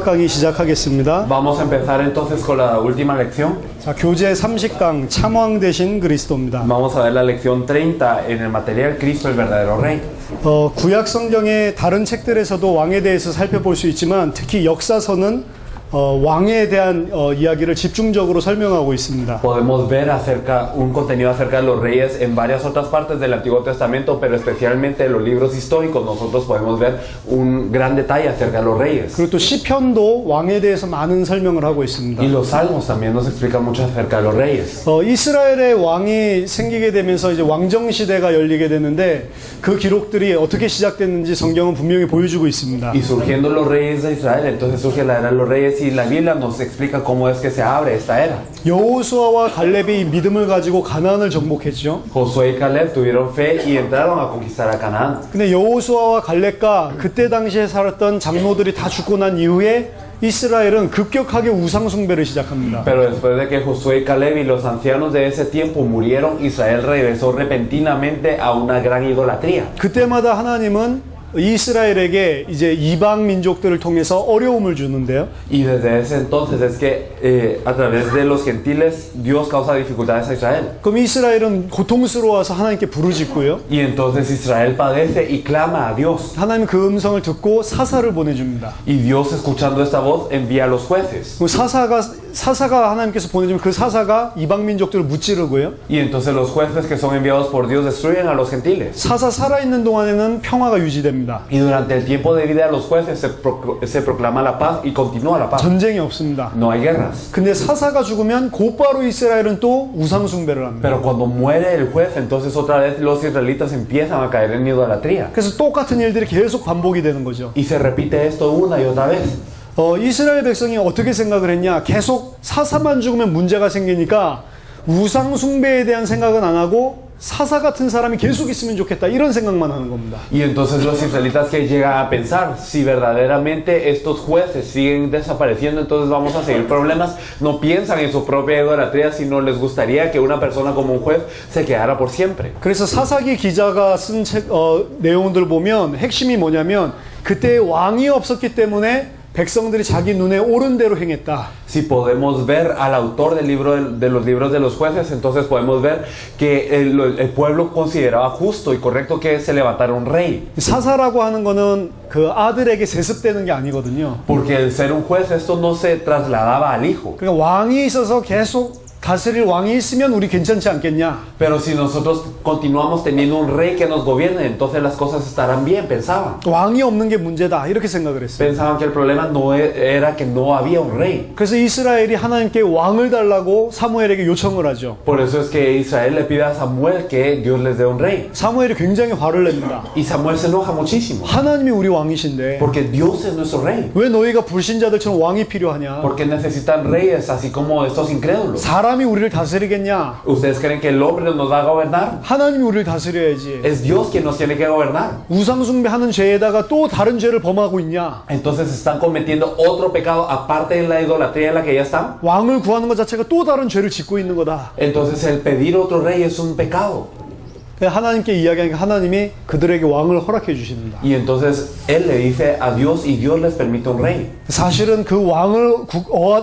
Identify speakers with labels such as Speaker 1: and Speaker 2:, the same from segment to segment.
Speaker 1: 강의 시작하겠습니다.
Speaker 2: Vamos a empezar entonces con la última lección.
Speaker 1: 자, 교재 30강 참왕 되신 그리스도입니다.
Speaker 2: Vamos a ver la lección 30 en el material Cristo el verdadero Rey.
Speaker 1: 구약 성경의 다른 책들에서도 왕에 대해서 살펴볼 수 있지만 특히 역사서는 왕에 대한 이야기를 집중적으로 설명하고 있습니다.
Speaker 2: Podemos ver un contenido acerca de los reyes en varias otras partes del Antiguo Testamento, pero especialmente en los libros históricos nosotros podemos ver un gran detalle acerca de los reyes.
Speaker 1: 그리고 또 시편도 왕에 대해서 많은 설명을 하고 있습니다.
Speaker 2: Y los salmos también nos explican mucho acerca de los reyes.
Speaker 1: 이스라엘의 왕이 생기게 되면서 이제 왕정 시대가 열리게 되는데 그 기록들이 어떻게 시작됐는지 성경은 분명히 보여주고 있습니다.
Speaker 2: Y surgiendo los reyes de Israel, entonces surge la era de los reyes y la Biblia nos explica cómo es que se abre esta era.
Speaker 1: 여호수아와 갈렙이 믿음을 가지고 가나안을 정복했죠.
Speaker 2: Josué y Caleb tuvieron fe y entraron a conquistar a Canaán.
Speaker 1: 근데 여호수아와 갈렙과 그때 당시에 살았던 장로들이 다 죽고 난 이후에 이스라엘은 급격하게 우상 숭배를 시작합니다.
Speaker 2: Pero después de que Josué y Caleb y los ancianos de ese tiempo murieron, Israel regresó repentinamente a una gran idolatría.
Speaker 1: 그때마다 하나님은 이스라엘에게 이제 이방 민족들을 통해서 어려움을 주는데요.
Speaker 2: Y desde ese entonces es que a través de los gentiles Dios causa dificultades a Israel.
Speaker 1: 그럼 이스라엘은 고통스러워서 하나님께 부르짖고요.
Speaker 2: Y entonces Israel padece y clama a Dios.
Speaker 1: 하나님 그 음성을 듣고 사사를 보내줍니다.
Speaker 2: Y Dios escuchando esta voz envía a los jueces.
Speaker 1: 사사가 하나님께서 보내주면 그 사사가 이방 민족들을 무찌르고요.
Speaker 2: Y entonces los jueces que son enviados por Dios destruyen a los gentiles.
Speaker 1: 사사 살아있는 동안에는 평화가 유지됩니다.
Speaker 2: Y durante el tiempo de vida de los jueces se proclama la paz y continúa la paz.
Speaker 1: 전쟁이 없습니다.
Speaker 2: No hay guerras.
Speaker 1: 근데 사사가 죽으면 곧바로 이스라엘은 또 우상 숭배를 합니다.
Speaker 2: Pero cuando muere el juez, entonces otra vez los israelitas empiezan a caer en idolatría.
Speaker 1: 그래서 똑같은 일들이 계속 반복이 되는 거죠.
Speaker 2: Y se repite esto una y otra vez.
Speaker 1: 이스라엘 백성이 어떻게 생각을 했냐? 계속 사사만 죽으면 문제가 생기니까 우상 숭배에 대한 생각은 안 하고 사사 같은 사람이 계속 있으면 좋겠다 이런 생각만 하는 겁니다.
Speaker 2: Y entonces los israelitas que llegan a pensar, si verdaderamente estos jueces siguen desapareciendo, entonces vamos a seguir problemas. No piensan en su propia idolatría, sino les gustaría que una persona como un juez se quedara por siempre.
Speaker 1: 그래서 사사기 기자가 쓴 책 내용들 보면 핵심이 뭐냐면 그때 왕이 없었기 때문에 백성들이 자기 눈에 옳은 대로 행했다.
Speaker 2: Si podemos ver al autor del libro de los libros de los jueces, entonces podemos ver que el pueblo consideraba justo y correcto que se levantara un rey.
Speaker 1: 사사라고 하는 거는 그 아들에게 세습되는 게 아니거든요.
Speaker 2: Porque el ser un juez, esto no se trasladaba al hijo.
Speaker 1: 그러니까 왕이 있어서 계속 다스릴 왕이 있으면 우리 괜찮지 않겠냐?
Speaker 2: Pero si nosotros continuamos teniendo un rey que nos gobierne, entonces las cosas estarán bien, pensaban.
Speaker 1: 왕이 없는 게 문제다 이렇게 생각을 했어요.
Speaker 2: Pensaban que el problema no era que no había un rey.
Speaker 1: 그래서 이스라엘이 하나님께 왕을 달라고 사무엘에게 요청을 하죠.
Speaker 2: Por eso es que Israel le pide a Samuel que Dios les dé un rey.
Speaker 1: 사무엘이 굉장히 화를 냅니다.
Speaker 2: Y Samuel se enoja muchísimo.
Speaker 1: 하나님이 우리 왕이신데
Speaker 2: Porque Dios es nuestro rey.
Speaker 1: 왜 너희가 불신자들처럼 왕이 필요하냐?
Speaker 2: Porque necesitan reyes así como estos incrédulos.
Speaker 1: 사람이 우리를 다스리겠냐?
Speaker 2: ¿Ustedes creen que el hombre nos va a gobernar?
Speaker 1: 하나님이 우리를 다스려야지.
Speaker 2: Es Dios quien nos tiene que gobernar.
Speaker 1: 우상 숭배하는 죄에다가 또 다른 죄를 범하고 있냐?
Speaker 2: Entonces están cometiendo otro pecado aparte de la idolatría en la que ya están.
Speaker 1: 왕을 구하는 것 자체가 또 다른 죄를 짓고 있는 거다.
Speaker 2: Entonces el pedir otro rey es un pecado.
Speaker 1: 하나님께 이야기하니까 하나님이 그들에게 왕을 허락해 주십니다.
Speaker 2: Y entonces él le dice a Dios y Dios les permite un rey.
Speaker 1: 사실은 그 왕을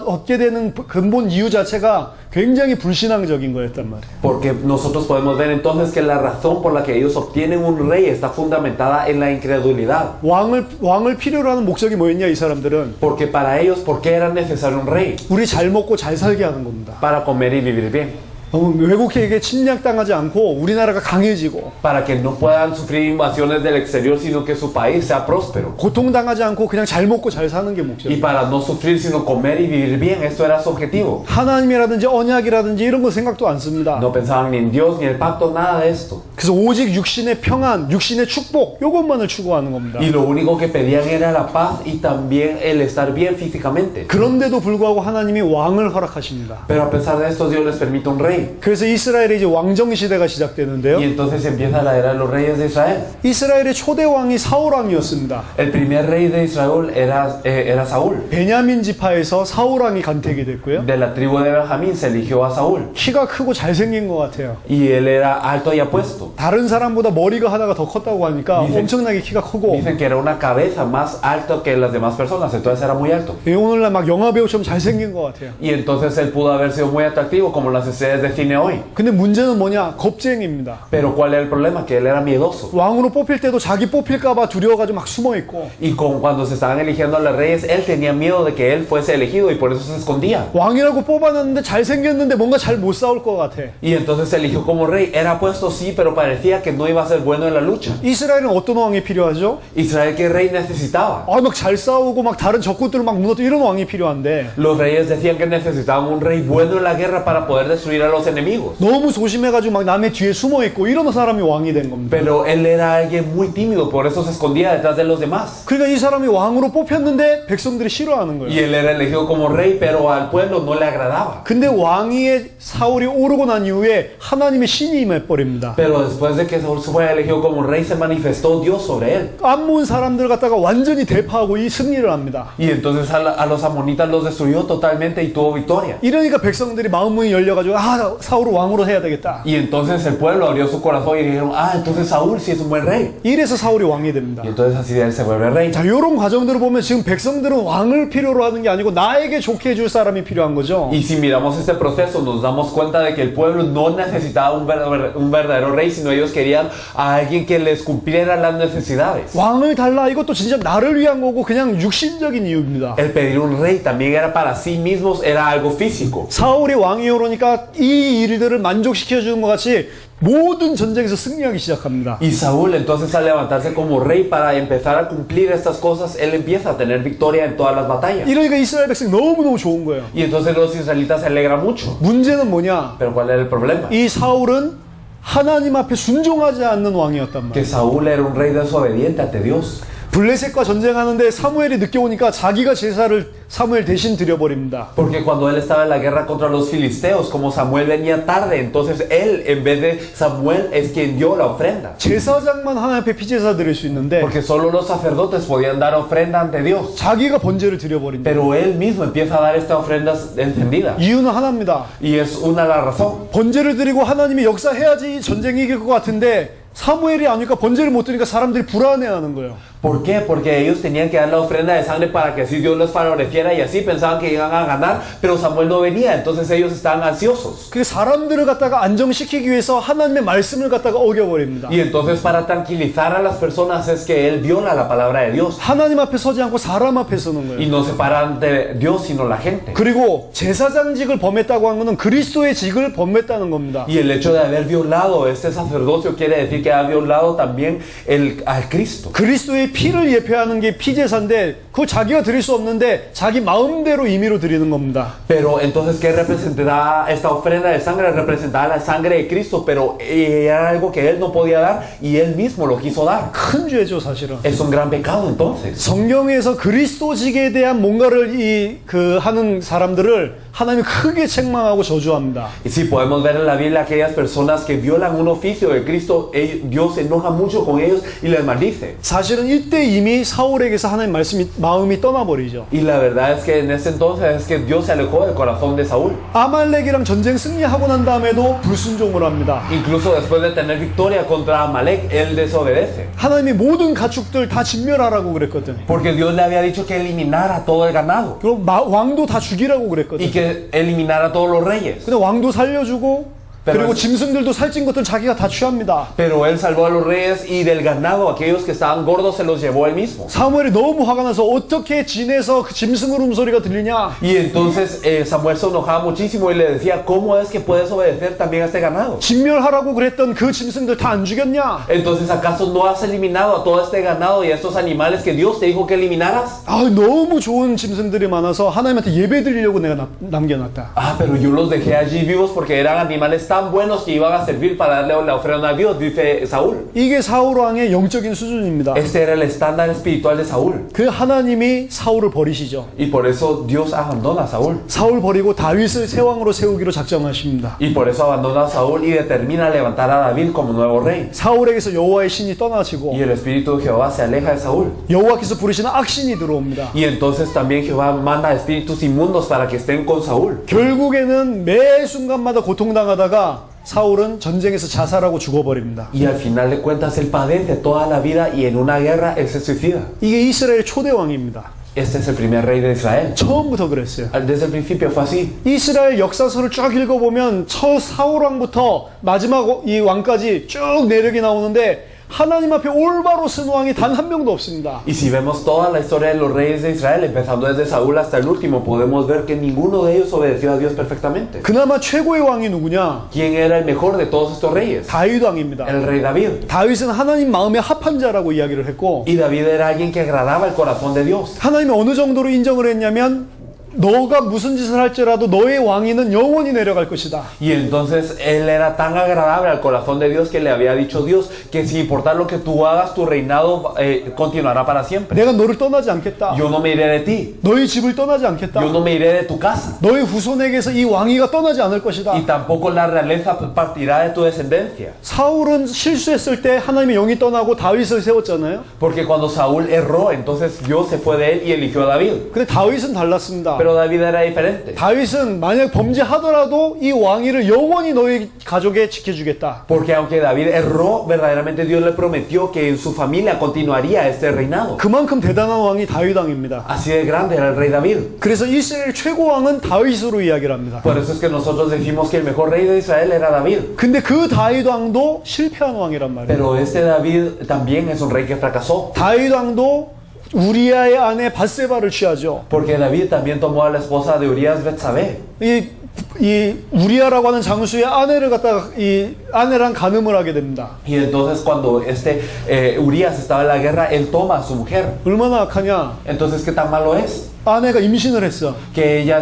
Speaker 1: 얻게 되는 근본 이유 자체가 굉장히 불신앙적인 거였단 말이에요.
Speaker 2: Porque nosotros podemos ver entonces que la razón por la que ellos obtienen un rey está fundamentada en la incredulidad.
Speaker 1: 왕을 필요로 하는 목적이 뭐였냐 이 사람들은?
Speaker 2: Porque para ellos, ¿por qué era necesario un rey?
Speaker 1: 우리 잘 먹고 잘 살게 하는 겁니다.
Speaker 2: Para comer y vivir bien.
Speaker 1: 외국에게 침략당하지 않고 우리나라가 강해지고
Speaker 2: Para que no puedan sufrir invasiones del exterior, sino que su país sea próspero.
Speaker 1: 고통당하지 않고 그냥 잘 먹고 잘 사는 게
Speaker 2: Y
Speaker 1: 목적이에요.
Speaker 2: para no sufrir, sino comer y vivir bien. Esto era su objetivo.
Speaker 1: 하나님이라든지 언약이라든지 이런 거 생각도 안 씁니다.
Speaker 2: No pensaban ni en Dios, ni el pacto, nada de esto.
Speaker 1: 그래서 오직 육신의 평안, 육신의 축복 이것만을 추구하는 겁니다.
Speaker 2: Y lo único que pedían era la paz y también el estar bien físicamente.
Speaker 1: 그런데도 불구하고 하나님이 왕을 허락하십니다.
Speaker 2: Pero a pesar de esto, Dios les permite un rey. rey.
Speaker 1: 그래서 이스라엘의 이제 왕정 시대가 시작되는데요.
Speaker 2: Y entonces empieza la era de los reyes de Israel.
Speaker 1: 이스라엘의 초대 왕이 사울 왕이었습니다.
Speaker 2: El primer rey de Israel era Saúl.
Speaker 1: 베냐민 지파에서 사울 왕이 간택이 됐고요.
Speaker 2: De la tribu de Benjamín se eligió a Saúl.
Speaker 1: 키가 크고 잘생긴 것 같아요.
Speaker 2: Y él era alto y apuesto.
Speaker 1: 다른 사람보다 머리가 하나가 더 컸다고 하니까 엄청나게 키가 크고
Speaker 2: Dicen que era una cabeza más alta que las demás personas, entonces era muy alto.
Speaker 1: 오늘날 막 영화 배우처럼 잘생긴 것 같아요.
Speaker 2: Y entonces él pudo haber sido muy atractivo como las estrellas de cine hoy.
Speaker 1: 근데 문제는 뭐냐? 겁쟁입니다.
Speaker 2: Pero ¿cuál era el problema? Que él era miedoso.
Speaker 1: 왕으로 뽑힐 때도 자기 뽑힐까봐 두려워가지고 막 숨어 있고
Speaker 2: Y cuando se estaban eligiendo a los reyes, él tenía miedo de que él fuese elegido y por eso se escondía.
Speaker 1: 왕이라고 뽑아놨는데 잘생겼는데 뭔가 잘 못 싸울 것 같아.
Speaker 2: Y entonces se eligió como rey. Era puesto sí, pero parecía que no iba a ser bueno en la lucha.
Speaker 1: 이스라엘은 어떤 왕이 필요하죠?
Speaker 2: Israel, ¿qué rey necesitaba?
Speaker 1: 막 잘 싸우고 막 다른 적군들을 막 무너뜨리고 이런 왕이 필요한데
Speaker 2: Los reyes decían que necesitaban un rey bueno en la guerra para poder destruir a los enemigos.
Speaker 1: 너무 조심해가지고 막 남의 뒤에 숨어 있고 이런 사람이 왕이 된 겁니다.
Speaker 2: Pero él era alguien muy tímido, por eso se escondía detrás de los demás.
Speaker 1: 그러니까 이 사람이 왕으로 뽑혔는데 백성들이 싫어하는
Speaker 2: Y
Speaker 1: 거예요.
Speaker 2: él era elegido como rey, pero al pueblo no le agradaba.
Speaker 1: 근데 왕위에 사울이 오르고 난 이후에 하나님의 신이 임해버립니다.
Speaker 2: Pero después de que Saúl fue elegido como rey, se manifestó Dios sobre él.
Speaker 1: 암몬 사람들 갖다가 완전히 대파하고 이 승리를 합니다.
Speaker 2: Y entonces a los amonitas los destruyó totalmente y tuvo victoria.
Speaker 1: 이러니까 백성들이 마음문이 열려가지고 사울을 왕으로 해야 되겠다.
Speaker 2: Y entonces el pueblo abrió su corazón y dijeron, entonces Saúl sí es un buen rey.
Speaker 1: 이래서 사울이 왕이 됩니다.
Speaker 2: Y entonces así él se vuelve rey.
Speaker 1: 자, 이런 과정들을 보면 지금 백성들은 왕을 필요로 하는 게 아니고 나에게 좋게 해줄 사람이 필요한 거죠.
Speaker 2: Y si miramos este proceso, nos damos cuenta de que el pueblo no necesitaba un verdadero rey, sino ellos querían a alguien que les cumpliera las necesidades.
Speaker 1: 왕을 달라 이것도 진짜 나를 위한 거고 그냥 육신적인 이유입니다.
Speaker 2: El pedir un rey también era para sí mismos, era algo físico.
Speaker 1: 사울이 왕이 오르니까 이 일들을 만족시켜 주는 것 같이 모든 전쟁에서 승리하기 시작합니다.
Speaker 2: Y Saúl entonces al levantarse como rey para empezar a cumplir estas cosas, él empieza a tener victoria en todas las batallas.
Speaker 1: 이러니까 이스라엘 백성이 너무너무 좋은 거예요.
Speaker 2: Y entonces los israelitas se alegran mucho.
Speaker 1: 문제는 뭐냐?
Speaker 2: Pero ¿cuál era el problema?
Speaker 1: 이 사울은 하나님 앞에 순종하지 않는 왕이었단
Speaker 2: Que
Speaker 1: 말이에요.
Speaker 2: Saúl era un rey desobediente ante Dios.
Speaker 1: 블레셋과 전쟁하는데 사무엘이 늦게 오니까 자기가 제사를 사무엘 대신 드려버립니다.
Speaker 2: Porque cuando él estaba en la guerra contra los filisteos, como Samuel venía tarde, entonces él, en vez de Samuel, es quien dio la ofrenda.
Speaker 1: 제사장만 하나님 앞에 피제사 드릴 수 있는데
Speaker 2: Porque solo los sacerdotes podían dar ofrenda ante Dios.
Speaker 1: 자기가 번제를 드려버린다.
Speaker 2: Pero él mismo empieza a dar esta ofrenda encendida.
Speaker 1: 이유는 하나입니다.
Speaker 2: Y es una la razón.
Speaker 1: 번제를 드리고 하나님이 역사해야지 전쟁이 이길 것 같은데 사무엘이 안 오니까 번제를 못 드리니까 사람들이 불안해하는 거예요.
Speaker 2: ¿Por qué? Porque ellos tenían que dar la ofrenda de sangre para que así Dios les favoreciera y así pensaban que iban a ganar, pero Samuel no venía, entonces ellos estaban ansiosos.
Speaker 1: 그 사람들을 갖다가 안정시키기 위해서 하나님의 말씀을 갖다가 어겨버립니다.
Speaker 2: Y entonces para tranquilizar a las personas es que él viola la palabra de Dios
Speaker 1: 하나님 앞에 서지 않고 사람 앞에 서는
Speaker 2: y
Speaker 1: 거예요.
Speaker 2: no se para ante Dios sino la gente.
Speaker 1: 그리고 제사장직을 범했다고 하는 것은 그리스도의 직을 범했다는 겁니다.
Speaker 2: Y el hecho de haber violado este sacerdocio quiere decir que ha violado también al Cristo.
Speaker 1: 그리스도의 피를 예표하는 게 피제사인데 그거 자기가 드릴 수 없는데 자기 마음대로 임의로 드리는 겁니다.
Speaker 2: Pero entonces, ¿qué representaba esta ofrenda de sangre? Representaba la sangre de Cristo, pero era algo que él no podía dar y él mismo lo quiso dar.
Speaker 1: 큰 죄죠, 사실은.
Speaker 2: Es un gran pecado entonces.
Speaker 1: 성경에서 그리스도직에 대한 뭔가를 하는 사람들을 하나님이 크게 책망하고 저주합니다.
Speaker 2: Y si podemos ver en la Biblia aquellas personas que violan un oficio de Cristo, Dios se enoja mucho con ellos y les maldice.
Speaker 1: 사실은 이때 이미 사울에게서 하나님 마음이 떠나버리죠.
Speaker 2: Y la verdad es que en ese entonces es que Dios se alejó del corazón de Saúl.
Speaker 1: 아말렉이랑 전쟁 승리하고 난 다음에도 불순종을 합니다.
Speaker 2: Incluso después de tener victoria contra Amalek, él desobedece.
Speaker 1: 하나님이 모든 가축들 다 진멸하라고 그랬거든.
Speaker 2: Porque Dios le había dicho que eliminara todo el ganado
Speaker 1: 그리고 왕도 다 죽이라고 그랬거든.
Speaker 2: y que eliminara todos los reyes.
Speaker 1: 근데 왕도 살려주고 그리고 짐승들도 살찐 것들 자기가 다 취합니다.
Speaker 2: Pero él salvó a los reyes y del ganado, aquellos que estaban gordos se los llevó él mismo.
Speaker 1: 사무엘이 너무 화가 나서 어떻게 진에서 그 짐승 울음소리가 들리냐?
Speaker 2: Y entonces Samuel se enojaba muchísimo y le decía, ¿cómo es que puedes obedecer también a este ganado?
Speaker 1: 진멸하라고 그랬던 그 짐승들 다 안 죽였냐?
Speaker 2: Entonces, ¿acaso no has eliminado a todo este ganado y a estos animales que Dios te dijo que eliminaras?
Speaker 1: 너무 좋은 짐승들이 많아서 하나님한테 예배 드리려고 내가 남겨놨다.
Speaker 2: Pero yo los dejé allí vivos porque eran animales tan tan buenos que iban a servir para darle la ofrenda a Dios, dice Saúl.
Speaker 1: 이게 사울 왕의 영적인 수준입니다.
Speaker 2: Este era el estándar espiritual de Saúl.
Speaker 1: 그 하나님이 사울을 버리시죠.
Speaker 2: Y por eso Dios abandona a Saúl.
Speaker 1: 사울 버리고 다윗을 새 왕으로 세우기로 작정하십니다.
Speaker 2: Y por eso abandona a Saúl y determina levantar a David como nuevo rey.
Speaker 1: 사울에게서 여호와의 신이 떠나시고
Speaker 2: Y el espíritu de Jehová se aleja de Saúl.
Speaker 1: 여호와께서 부르시는 악신이 들어옵니다.
Speaker 2: Y entonces también Jehová manda espíritus inmundos para que estén con Saúl.
Speaker 1: 결국에는 매 순간마다 고통당하다가 사울은 전쟁에서 자살하고 죽어버립니다.
Speaker 2: Y al final de cuentas él padece toda la vida y en una guerra él se suicida.
Speaker 1: 이게 이스라엘 초대 왕입니다.
Speaker 2: Este es el primer rey de Israel.
Speaker 1: 처음부터 그랬어요.
Speaker 2: Desde el principio fue así.
Speaker 1: 이스라엘 역사서를 쭉 읽어보면 첫 사울 왕부터 마지막 이 왕까지 쭉 내력이 나오는데 하나님 앞에 올바로 쓴 왕이 단 한 명도 없습니다.
Speaker 2: Y si vemos toda la historia de los reyes de Israel, empezando desde Saúl hasta el último, podemos ver que ninguno de ellos obedeció a Dios perfectamente.
Speaker 1: 그나마 최고의 왕이 누구냐?
Speaker 2: ¿Quién era el mejor de todos estos reyes?
Speaker 1: 다윗 왕입니다.
Speaker 2: El rey David.
Speaker 1: 다윗은 하나님 마음에 합한 자라고 이야기를 했고
Speaker 2: Y David era alguien que agradaba el corazón de Dios.
Speaker 1: 하나님이 어느 정도로 인정을 했냐면 너가 무슨 짓을 할지라도 너의 왕위는 영원히 내려갈 것이다.
Speaker 2: Y entonces él era tan agradable al corazón de Dios que le había dicho Dios que sin importar lo que tú hagas, tu reinado continuará para siempre.
Speaker 1: 내가 너를 떠나지 않겠다.
Speaker 2: Yo no me iré de ti.
Speaker 1: 너희 집을 떠나지 않겠다.
Speaker 2: Yo no me iré de tu casa.
Speaker 1: 너희 후손에게서 이 왕위가 떠나지 않을 것이다.
Speaker 2: Y tampoco la realeza partirá de tu descendencia.
Speaker 1: 사울은 실수했을 때 하나님의 영이 떠나고 다윗을 세웠잖아요.
Speaker 2: Porque cuando Saúl erró, entonces Dios se fue de él y eligió a David.
Speaker 1: 근데 다윗은 달랐습니다.
Speaker 2: Pero David era diferente.
Speaker 1: 다윗은 만약 범죄하더라도 이 왕위를 영원히 너희 가족에 지켜주겠다.
Speaker 2: Porque aunque David erró, verdaderamente Dios le prometió que en su familia continuaría este reinado.
Speaker 1: 그만큼 대단한 왕이 다윗 왕입니다.
Speaker 2: Así de grande era el rey David.
Speaker 1: 그래서 이스라엘 최고 왕은 다윗으로 이야기를 합니다.
Speaker 2: Por eso es que nosotros decimos que el mejor rey de Israel era David.
Speaker 1: 근데 그 다윗 왕도 실패한 왕이란 말이에요.
Speaker 2: Pero este David también es un rey que fracasó.
Speaker 1: 다윗 왕도 우리아의 아내 밧세바를 취하죠.
Speaker 2: Porque David también tomó a la esposa de Urias Betsabé.
Speaker 1: 이 우리아라고 하는 장수의 아내를 갖다가 이 아내랑 간음을 하게 됩니다.
Speaker 2: Y entonces cuando Urias estaba en la guerra, él toma a su mujer.
Speaker 1: 얼마나 악하냐?
Speaker 2: Entonces, ¿qué tan malo es?
Speaker 1: 아내가 임신을 했어.
Speaker 2: Que ella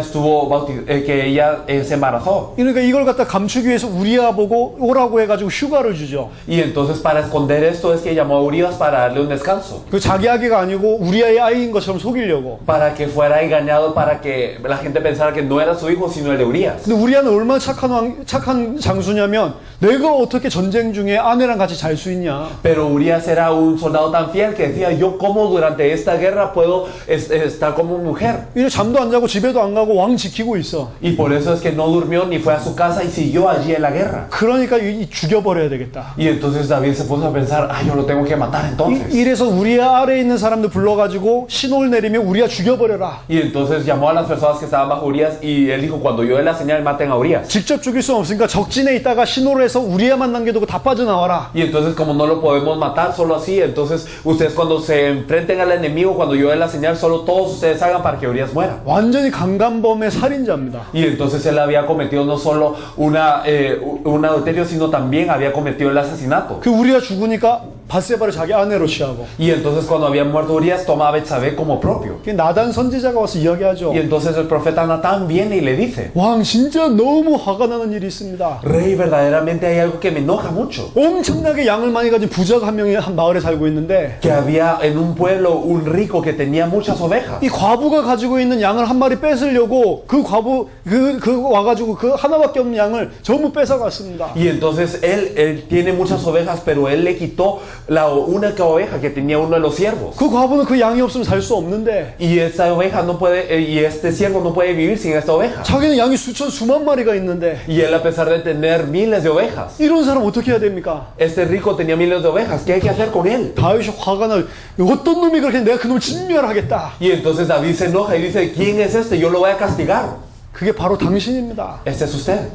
Speaker 2: se embarazó.
Speaker 1: 그러니까 이걸 갖다 감추기 위해서 우리아 보고 오라고 해가지고 휴가를 주죠.
Speaker 2: Y entonces para esconder esto es que llamó a Urias para darle un descanso.
Speaker 1: 그 자기 아기가 아니고 우리아의 아이인 것처럼 속이려고.
Speaker 2: Para que fuera engañado, para que la gente pensara que no era su hijo, sino el de Urias.
Speaker 1: 근데 우리아는 얼마나 착한 장수냐면 내가 어떻게 전쟁 중에 아내랑 같이 잘 수 있냐.
Speaker 2: Pero Urias era un soldado tan fiel que decía, yo cómo durante esta guerra puedo estar como mujer.
Speaker 1: 이래 잠도 안 자고 집에도 안 가고 왕 지키고 있어.
Speaker 2: Y por eso es que no durmió ni fue a su casa y siguió allí en la guerra.
Speaker 1: 그러니까 죽여버려야 되겠다.
Speaker 2: Y entonces David se puso a pensar, yo lo tengo que matar entonces.
Speaker 1: 이래서 우리아 아래에 있는 사람들 불러가지고 신호를 내리면 우리아 죽여버려라.
Speaker 2: Y entonces llamó a las personas que estaban bajo Urias y él dijo, cuando yo dé la señal, maten a Urias.
Speaker 1: 직접 죽일 수는 없으니까 적진에 있다가 신호를 해서 우리아만 남겨두고 다 빠져나와라.
Speaker 2: Y entonces como no lo podemos matar solo así, entonces ustedes cuando se enfrenten al enemigo, cuando yo dé la señal, solo todos ustedes hagan para que Urias muera.
Speaker 1: 완전히 강간범의 살인자입니다.
Speaker 2: Y entonces él había cometido no solo un adulterio, sino también había cometido el asesinato.
Speaker 1: 그 우리아 죽으니까 밧세바를 자기 아내로 취하고.
Speaker 2: Y entonces cuando había muerto Urias, tomaba a Betsabé como propio.
Speaker 1: 그 나단 선지자가 와서 이야기하죠.
Speaker 2: Y entonces el profeta Natán viene y le dice,
Speaker 1: 왕 진짜 너무 화가 나는 일이 있습니다.
Speaker 2: Rey, verdaderamente hay algo que me enoja mucho.
Speaker 1: 엄청나게 양을 많이 가진 부자가 한 명이 한 마을에 살고 있는데
Speaker 2: Que había en un pueblo un rico que tenía muchas ovejas.
Speaker 1: 이 과부가 가지고 있는 양을 한 마리 뺏으려고 그 과부 그 와가지고 그 하나밖에 없는 양을 전부 뺏어갔습니다.
Speaker 2: Y entonces él tiene muchas ovejas, pero él le quitó la única oveja que tenía uno de los siervos.
Speaker 1: 그 과부는 그 양이 없으면 살 수 없는데
Speaker 2: Y esta oveja no puede, y este siervo no puede vivir sin esta oveja.
Speaker 1: 자기는 양이 수만 마리가 있는데
Speaker 2: Y él, a pesar de tener miles de ovejas,
Speaker 1: 이런 사람 어떻게 해야 됩니까?
Speaker 2: este rico tenía miles de ovejas. ¿Qué hay que hacer con él?
Speaker 1: 다윗이 화가 나 어떤 놈이 그렇게 내가 그놈을 진멸하겠다.
Speaker 2: Y entonces David se enoja y dice, ¿quién es este? Yo lo voy a castigar.
Speaker 1: 그게 바로 당신입니다.
Speaker 2: Este es usted.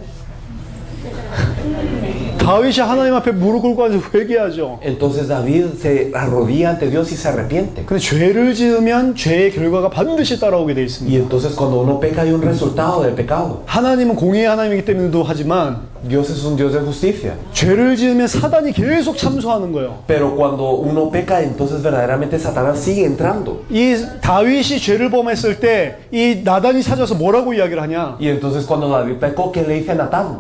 Speaker 1: 다윗이 하나님 앞에 무릎 꿇고 앉아 회개하죠.
Speaker 2: Entonces David se arrodilla ante Dios y se arrepiente.
Speaker 1: 근데 죄를 지으면 죄의 결과가 반드시 따라오게 돼
Speaker 2: Y
Speaker 1: 있습니다.
Speaker 2: entonces cuando uno peca hay un resultado del pecado.
Speaker 1: 하나님은 공의의 하나님이기 때문에도 하지만
Speaker 2: Dios es un Dios de justicia.
Speaker 1: 죄를 지으면 사단이 계속 참소하는 거예요.
Speaker 2: Pero cuando uno peca, entonces verdaderamente Satanás sigue entrando.
Speaker 1: 이 다윗이 죄를 범했을 때 이 나단이 찾아서 뭐라고 이야기를 하냐?
Speaker 2: Y entonces cuando David pecó, ¿qué le dice a Natán?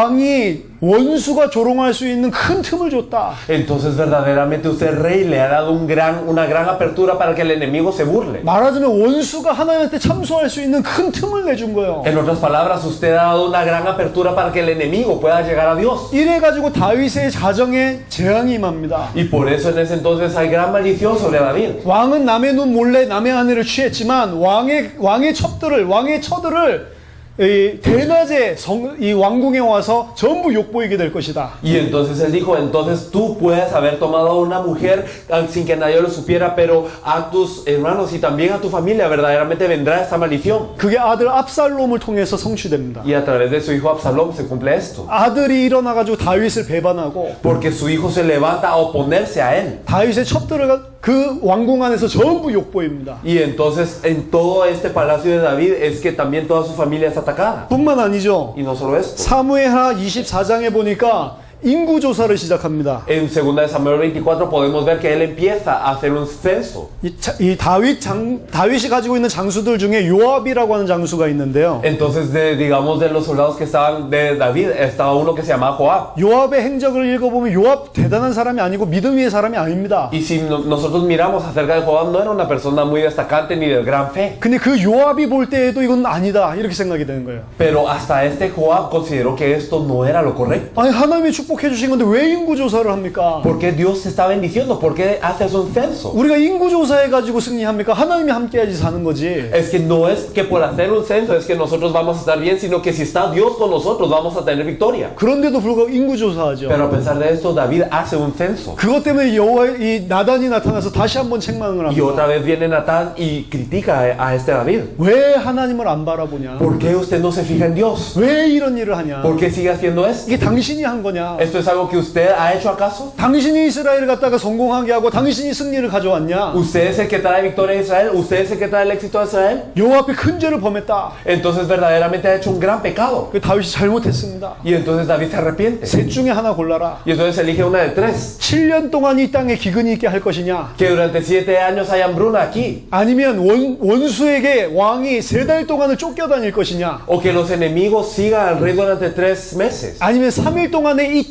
Speaker 1: 왕이 원수가 조롱할 수 있는 큰 틈을 줬다.
Speaker 2: Entonces verdaderamente usted rey le ha dado una gran apertura para que el enemigo se burle.
Speaker 1: 말하자면 원수가 하나님한테 참소할 수 있는 큰 틈을 내준 거예요.
Speaker 2: En otras palabras, usted ha dado una gran apertura para que el enemigo pueda llegar a Dios.
Speaker 1: 이래가지고 다윗의 가정에 재앙이 임합니다.
Speaker 2: Y por eso en ese entonces hay gran maldición sobre David.
Speaker 1: 왕은 남의 눈 몰래 남의 아내를 취했지만 왕의 처들을 이 대낮에 이 왕궁에 와서 전부 욕보이게 될 것이다.
Speaker 2: Y entonces él dijo, entonces tú puedes haber tomado a una mujer sin que nadie lo supiera, pero a tus hermanos y también a tu familia verdaderamente vendrá esta maldición.
Speaker 1: 그게 아들 압살롬을 통해서 성취됩니다.
Speaker 2: Y a través de su hijo Absalom se cumple esto.
Speaker 1: 아들이 일어나가지고 다윗을 배반하고
Speaker 2: Porque su hijo se levanta a oponerse a él.
Speaker 1: 다윗의 첩들을 그 왕궁 안에서 전부 욕보입니다.
Speaker 2: Y entonces en todo este palacio de David es que también toda su familia es atacada.
Speaker 1: 뿐만 아니죠.
Speaker 2: Y no solo esto.
Speaker 1: 사무엘하 24장에 보니까 인구 조사를 시작합니다.
Speaker 2: En 2 de Samuel 24 podemos ver que él empieza a hacer un censo.
Speaker 1: 이 다윗이 가지고 있는 장수들 중에 요압이라고 하는 장수가 있는데요.
Speaker 2: Entonces, digamos, de los soldados que estaban de David, estaba uno que se llamaba Joab.
Speaker 1: 요압의 행적을 읽어보면 요압 대단한 사람이 아니고 믿음 위의 사람이 아닙니다.
Speaker 2: Y si nosotros miramos acerca de Joab, no era una persona muy destacante ni de gran fe.
Speaker 1: 근데 그 요압이 볼 때에도 이건 아니다 이렇게 생각이 되는 거예요.
Speaker 2: Pero hasta este Joab consideró que esto no era lo correcto.
Speaker 1: 아니 하나님이 축복해 주신 건데 왜 인구 조사를 합니까?
Speaker 2: ¿Por qué Dios te está bendiciendo? ¿Por qué haces un censo?
Speaker 1: 우리가 인구 조사해 가지고 승리합니까? 하나님이 함께해야지 사는 거지.
Speaker 2: Es que no es que por hacer un censo es que nosotros vamos a estar bien, sino que si está Dios con nosotros vamos a tener victoria.
Speaker 1: 그런데도 불구하고 인구 조사하죠.
Speaker 2: Pero a pesar de esto, David hace un censo.
Speaker 1: 그것 때문에 이 나단이 나타나서 다시 한번 책망을
Speaker 2: Y
Speaker 1: 합니다.
Speaker 2: otra vez viene Natán y critica a este David.
Speaker 1: 왜 하나님을 안 바라보냐?
Speaker 2: ¿Por qué usted no se fija en Dios?
Speaker 1: 왜 이런 일을 하냐?
Speaker 2: ¿Por qué sigue haciendo esto?
Speaker 1: 이게 당신이 한 거냐?
Speaker 2: ¿Esto es algo que usted ha hecho acaso?
Speaker 1: 당신이 이스라엘을 갖다가 성공하게 하고 당신이 승리를 가져왔냐?
Speaker 2: ¿Usted es el que trae victoria a Israel? ¿Usted es el que trae el éxito a Israel?
Speaker 1: 여호와 앞에 큰 죄를 범했다.
Speaker 2: Entonces verdaderamente ha hecho un gran pecado.
Speaker 1: 그 다윗이 잘못했습니다.
Speaker 2: Y entonces David se arrepiente.
Speaker 1: 셋 중에 하나 골라라.
Speaker 2: Y entonces elige una de tres.
Speaker 1: 7년 동안 이 땅에 기근이 있게 할 것이냐?
Speaker 2: Que durante 7 años hay hambruna aquí.
Speaker 1: 아니면 원수에게 왕이 3달 동안을 쫓겨다닐 것이냐?
Speaker 2: O que los enemigos sigan al rey durante 3 meses.
Speaker 1: 아니면 3일 동안에 이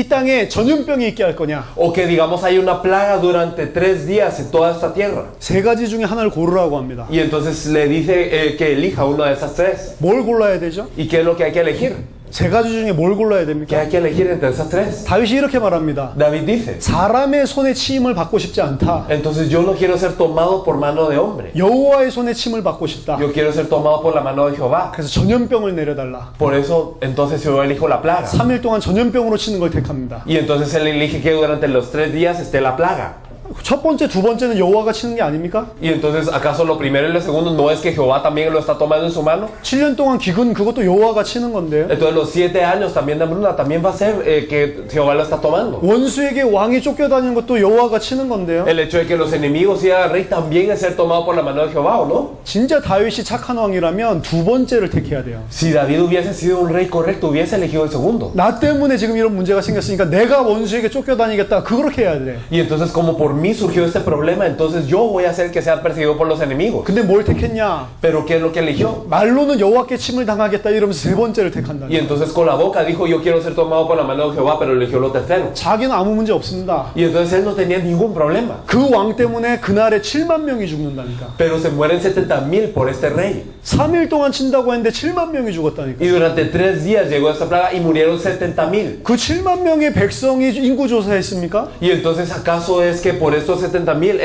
Speaker 1: 땅에 전염병이 있게 할 거냐?
Speaker 2: O que digamos hay una plaga durante 3 días en toda esta tierra.
Speaker 1: 세 가지 중에 하나를 고르라고 합니다.
Speaker 2: Y entonces le dice que elija una de esas tres.
Speaker 1: 뭘 골라야 되죠?
Speaker 2: ¿Y qué es lo que hay que elegir?
Speaker 1: 세 가지 중에 뭘 골라야
Speaker 2: ¿Qué
Speaker 1: 됩니까?
Speaker 2: hay que elegir entre esas tres?
Speaker 1: 다윗이 이렇게 말합니다.
Speaker 2: David dice,
Speaker 1: 사람의 손에 침을 받고 싶지 않다.
Speaker 2: entonces yo no quiero ser tomado por mano de hombre.
Speaker 1: 여호와의 손에 침을 받고 싶다.
Speaker 2: Yo quiero ser tomado por la mano de Jehová.
Speaker 1: 그래서 전염병을 내려달라.
Speaker 2: Por eso, entonces yo elijo la plaga.
Speaker 1: 3일 동안 전염병으로 치는 걸 택합니다.
Speaker 2: Y entonces él elige que durante los 3 días esté la plaga.
Speaker 1: 첫 번째, 두 번째는 여호와가 치는 게 아닙니까?
Speaker 2: Y entonces, ¿acaso lo primero y lo segundo no es que Jehová también lo está tomando en su mano?
Speaker 1: 7년 동안 기근 그것도 여호와가 치는 건데요.
Speaker 2: Entonces los 7 años también de hambruna también va a ser que Jehová lo está tomando.
Speaker 1: 원수에게 왕이 쫓겨다니는 것도 여호와가 치는 건데요.
Speaker 2: El hecho de que los enemigos sigan al rey también es ser tomado por la mano de Jehová, ¿o no?
Speaker 1: 진짜 다윗이 착한 왕이라면 두 번째를 택해야 돼요.
Speaker 2: Si David hubiese sido un rey correcto, hubiese elegido el segundo.
Speaker 1: 나 때문에 지금 이런 문제가 생겼으니까 내가 원수에게 쫓겨다니겠다. 그렇게 해야 돼.
Speaker 2: Y entonces como por mí surgió este problema, entonces yo voy a hacer que sea perseguido por los enemigos.
Speaker 1: 근데 뭘 택했냐?
Speaker 2: Pero ¿qué es lo que eligió?
Speaker 1: 말로는 여호와께 침을 당하겠다 이러면서 세 번째를 택한다.
Speaker 2: Y entonces con la boca dijo, yo quiero ser tomado por la mano de Jehová, pero eligió lo tercero.
Speaker 1: 자기는 아무 문제 없습니다.
Speaker 2: Y entonces él no tenía ningún problema.
Speaker 1: 그 왕 때문에 그날에 7만 명이 죽는다니까.
Speaker 2: Pero se mueren 70,000 por este rey.
Speaker 1: 3일 동안 친다고 했는데 7만 명이 죽었다니까.
Speaker 2: Y durante 3 días llegó esta plaga y murieron 70,000.
Speaker 1: 그 7만 명의 백성이 인구조사했습니까?
Speaker 2: Y entonces, ¿acaso es que por estos 70,000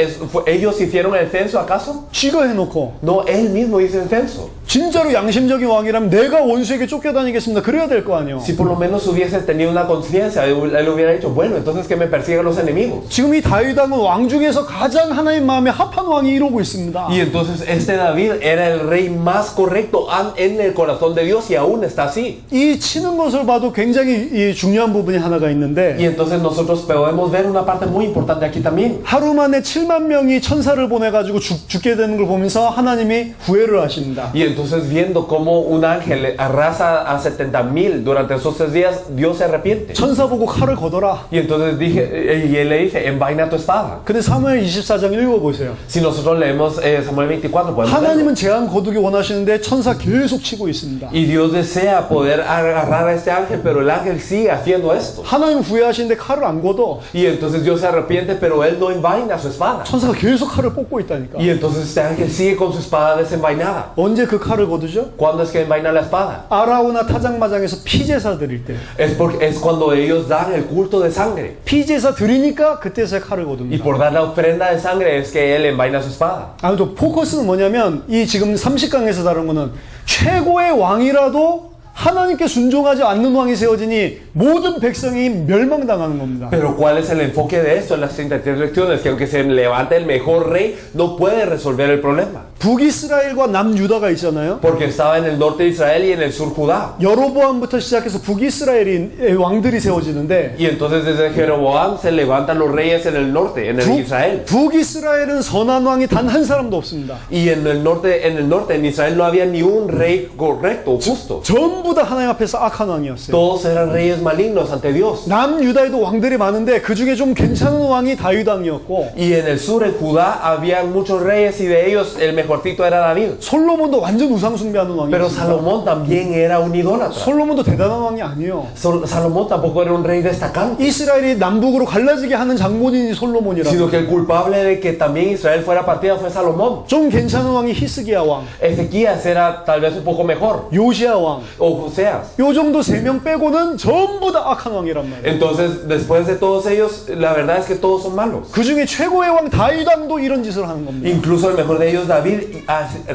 Speaker 2: ellos hicieron el censo, acaso?
Speaker 1: 쥐가 해놓고
Speaker 2: No, él mismo hizo el censo.
Speaker 1: 진짜로 양심적인 왕이라면 내가 원수에게 쫓겨다니겠습니다. 그래야 될 거 아니에요.
Speaker 2: Si por lo menos hubiese tenido una conciencia, él hubiera dicho, bueno, entonces que me persigan los enemigos.
Speaker 1: 지금 이 다윗 왕은 왕 중에서 가장 하나님 마음에 합한 왕이 이러고 있습니다.
Speaker 2: Y entonces este David era el rey más correcto en el corazón de Dios y aún está así.
Speaker 1: 이 치는 것을 봐도 굉장히 이 중요한 부분이 하나가
Speaker 2: Y
Speaker 1: 있는데
Speaker 2: entonces nosotros podemos ver una parte muy importante aquí también.
Speaker 1: 하루 만에 7만 명이 천사를 보내가지고 죽게 되는 걸 보면서 하나님이 후회를 하십니다.
Speaker 2: Y entonces entonces viendo cómo un ángel arrasa a 70,000 durante esos 3 días, Dios se arrepiente.
Speaker 1: 천사 보고 칼을 걷어라.
Speaker 2: Y entonces y él le dice, envaina tu espada.
Speaker 1: 근데 사무엘 24장 읽어보세요.
Speaker 2: Si nosotros leemos Samuel 24, podemos verlo.
Speaker 1: 하나님은 재앙 거두기 원하시는데 천사 계속 치고 있습니다.
Speaker 2: Y Dios desea poder agarrar a este ángel, pero el ángel sigue haciendo esto.
Speaker 1: 하나님 후회하시는데 칼을 안 걷어.
Speaker 2: Y entonces Dios se arrepiente, pero él no envaina su espada.
Speaker 1: 천사가 계속 칼을 뽑고 있다니까.
Speaker 2: Y entonces este ángel sigue con su espada desenvainada.
Speaker 1: 언제 그 칼을 거두죠?
Speaker 2: ¿Cuándo es que envaina la espada?
Speaker 1: 아라우나 타작마장에서 피제사 드릴 때.
Speaker 2: Es cuando ellos dan el culto de sangre.
Speaker 1: 피제사 드리니까 그때서야 칼을
Speaker 2: Y
Speaker 1: 거둡니다.
Speaker 2: por dar la ofrenda de sangre es que él envaina su espada.
Speaker 1: 아무튼 포커스는 뭐냐면 이 지금 30강에서 다룬 거는 최고의 왕이라도 하나님께 순종하지 않는 왕이 세워지니 모든 백성이 멸망당하는 겁니다.
Speaker 2: Pero ¿cuál es el enfoque de esto en las 33 lecciones? Que aunque se levante el mejor rey, no puede resolver el problema.
Speaker 1: 북이스라엘과 남유다가 있잖아요.
Speaker 2: Porque estaba en el norte de Israel y en el sur Judá.
Speaker 1: 여로보암부터 시작해서 북이스라엘이 왕들이 세워지는데
Speaker 2: Y entonces desde Jeroboam se levantan los reyes en el norte, en el Israel.
Speaker 1: 북이스라엘은 선한 왕이 단 한 사람도 없습니다.
Speaker 2: Y en el norte, en Israel no había ni un rey correcto, justo.
Speaker 1: 전부 다 하나님 앞에서 악한 왕이었어요.
Speaker 2: Todos eran reyes malignos ante Dios.
Speaker 1: 남유다에도 왕들이 많은데 그 중에 좀 괜찮은 왕이 다윗 왕이었고
Speaker 2: Y en el sur, en Judá, había muchos reyes y de ellos el mejorcito era David.
Speaker 1: 솔로몬도 완전 우상 숭배하는
Speaker 2: Pero
Speaker 1: 왕이었어요.
Speaker 2: Salomón también era un idólatra.
Speaker 1: 솔로몬도 대단한 왕이 아니에요.
Speaker 2: Salomón tampoco era un rey destacante,
Speaker 1: 이스라엘이 남북으로 갈라지게 하는 장본인이 솔로몬이라고.
Speaker 2: sino que el culpable de que también Israel fuera partida fue Salomón.
Speaker 1: 좀 괜찮은 왕이 히스기야 왕,
Speaker 2: Ezequías era tal vez un poco mejor,
Speaker 1: 요시야 왕.
Speaker 2: o Joseas.
Speaker 1: 요 정도 3명 빼고는 전부 다 악한 왕이란 말이에요.
Speaker 2: Entonces, después de todos ellos, la verdad es que todos son malos.
Speaker 1: 그 중에 최고의 왕 다윗 왕도 이런 짓을 하는 겁니다.
Speaker 2: Incluso el mejor de ellos, David,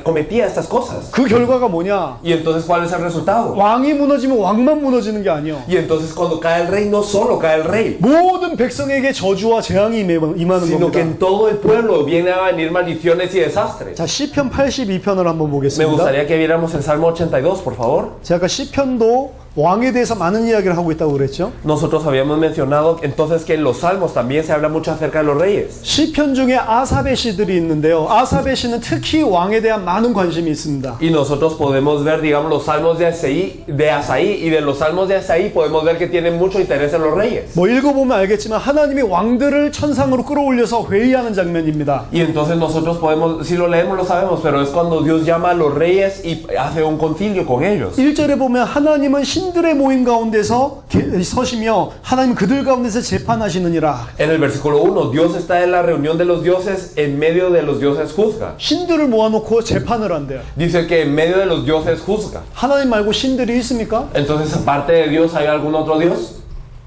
Speaker 2: cometía estas cosas.
Speaker 1: 그 결과가 뭐냐?
Speaker 2: Y entonces, ¿cuál es el resultado?
Speaker 1: 왕이 무너지면 왕만 무너지는 게 아니에요.
Speaker 2: Y entonces, cuando cae el rey, no solo cae el rey,
Speaker 1: 모든 백성에게 저주와 재앙이 임하는
Speaker 2: sino que
Speaker 1: 겁니다.
Speaker 2: en todo el pueblo vienen a venir maldiciones y desastres.
Speaker 1: 자, 시편 82편을 한번
Speaker 2: Me
Speaker 1: 보겠습니다.
Speaker 2: gustaría que viéramos el Salmo 82, por favor.
Speaker 1: 제가 아까 시편도 왕에 대해서 많은 이야기를 하고 있다고 그랬죠.
Speaker 2: Nosotros habíamos mencionado entonces que en los salmos también se habla mucho acerca de los reyes.
Speaker 1: 시편 중에 아삽의 시들이 있는데요. 아삽의 시는 특히 왕에 대한 많은 관심이 있습니다.
Speaker 2: Y nosotros podemos ver, digamos, los salmos de Asaí, y de los salmos de Asaí podemos ver que tienen mucho interés en los reyes.
Speaker 1: 뭐 읽어보면 알겠지만 하나님이 왕들을 천상으로 끌어올려서 회의하는 장면입니다.
Speaker 2: Y entonces nosotros podemos, si lo leemos lo sabemos, pero es cuando Dios llama a los reyes y hace un concilio con ellos.
Speaker 1: 1절에 보면 하나님은 신들의 모임 가운데서 서시며 하나님 그들 가운데서 재판하시느니라.
Speaker 2: En el versículo 1, Dios está en la reunión de los dioses, en medio de los dioses juzga.
Speaker 1: 신들을 모아놓고 재판을 한대요.
Speaker 2: Dice que en medio de los dioses juzga.
Speaker 1: 하나님 말고 신들이 있습니까?
Speaker 2: Entonces, aparte de Dios, ¿hay algún otro Dios?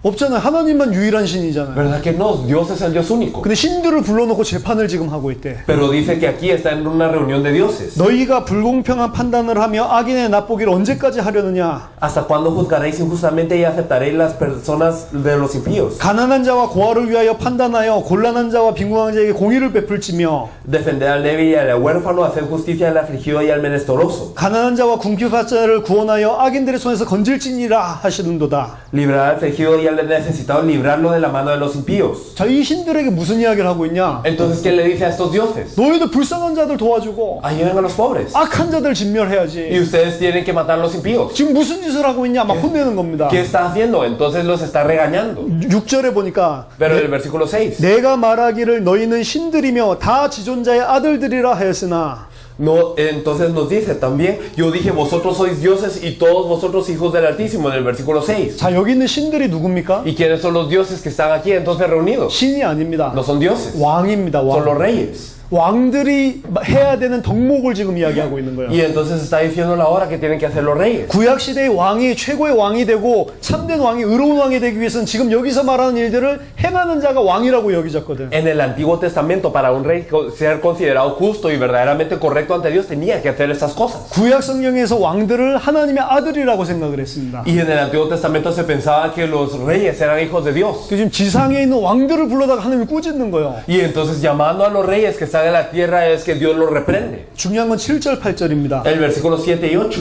Speaker 1: 없잖아요. 하나님만 유일한 신이잖아요.
Speaker 2: ¿Verdad que no? Dios es el Dios único.
Speaker 1: 근데 신들을 불러놓고 재판을 지금 하고 있대.
Speaker 2: Pero dice que aquí está en una reunión de dioses.
Speaker 1: 너희가 불공평한 판단을 하며 악인의 납보기를 언제까지 하려느냐?
Speaker 2: ¿Hasta cuándo juzgaréis injustamente y aceptaréis las personas de los impíos?
Speaker 1: 가난한 자와 고아를 위하여 판단하여 곤란한 자와 빈궁한 자에게 공의를 베풀지며
Speaker 2: Defender al débil y al huérfano, hacer justicia al afligido y al menesteroso.
Speaker 1: 가난한 자와 궁핍한 자를 구원하여 악인들의 손에서 건질지니라 하시는도다.
Speaker 2: Librar al afligido y al necesitado, librarlo de la mano de los impíos.
Speaker 1: 자, 이 신들에게 무슨 이야기를 하고 있냐?
Speaker 2: Entonces, ¿qué le dice a estos dioses?
Speaker 1: 너희들 불쌍한 자들 도와주고
Speaker 2: Ayuden a los pobres.
Speaker 1: 악한 자들
Speaker 2: Y
Speaker 1: 진멸해야지.
Speaker 2: ustedes tienen que matar a los impíos.
Speaker 1: 지금 무슨 짓을 하고 있냐? 막 혼내는 겁니다.
Speaker 2: ¿Qué está haciendo? Entonces los está regañando.
Speaker 1: 6절에 보니까
Speaker 2: Pero en el versículo 6.
Speaker 1: 내가 말하기를 너희는 신들이며 다 지존자의 아들들이라 하였으나
Speaker 2: No, entonces nos dice también, yo dije, vosotros sois dioses y todos vosotros hijos del Altísimo, en el versículo 6.
Speaker 1: 자, 여기 있는 신들이 누굽니까?
Speaker 2: ¿Y quiénes son los dioses que están aquí entonces reunidos?
Speaker 1: 신이 아닙니다.
Speaker 2: No son dioses,
Speaker 1: 왕입니다.
Speaker 2: son los
Speaker 1: 왕.
Speaker 2: reyes.
Speaker 1: 왕들이 해야 되는 덕목을 지금 이야기하고 있는 거예요.
Speaker 2: Y entonces está diciendo la hora que tienen que hacer los reyes.
Speaker 1: 구약 시대의 왕이 최고의 왕이 되고 참된 왕이 의로운 왕이 되기 위해서는 지금 여기서 말하는 일들을 행하는 자가 왕이라고 여기졌거든.
Speaker 2: En el Antiguo Testamento, para un rey ser considerado justo y verdaderamente correcto ante Dios, tenía que hacer estas cosas.
Speaker 1: 구약 성경에서 왕들을 하나님의 아들이라고 생각을 했습니다.
Speaker 2: Y en el Antiguo Testamento se pensaba que los reyes eran hijos de Dios.
Speaker 1: 지금 지상에 있는 왕들을 불러다가 하나님이 꾸짖는 거예요.
Speaker 2: Y entonces llamando a los reyes que están en la tierra es que Dios los reprende.
Speaker 1: 중요한 건 7절 8절입니다.
Speaker 2: El versículo 7 y 8.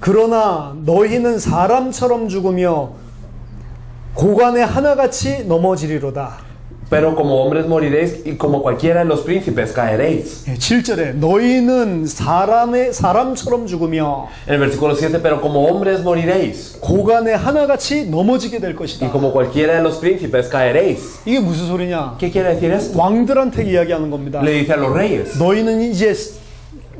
Speaker 1: 그러나 너희는 사람처럼 죽으며 고관에 하나같이 넘어지리로다.
Speaker 2: Pero como hombres moriréis y como cualquiera de los príncipes caeréis.
Speaker 1: 7절에 너희는 사람처럼 죽으며
Speaker 2: En el versículo 7, pero como hombres moriréis
Speaker 1: 고간의 하나같이 넘어지게 될
Speaker 2: y
Speaker 1: 것이다.
Speaker 2: como cualquiera de los príncipes caeréis.
Speaker 1: 이게 무슨 소리냐?
Speaker 2: ¿Qué quiere decir esto?
Speaker 1: 왕들한테 이야기하는 겁니다.
Speaker 2: Le dice a los reyes,
Speaker 1: 너희는 이제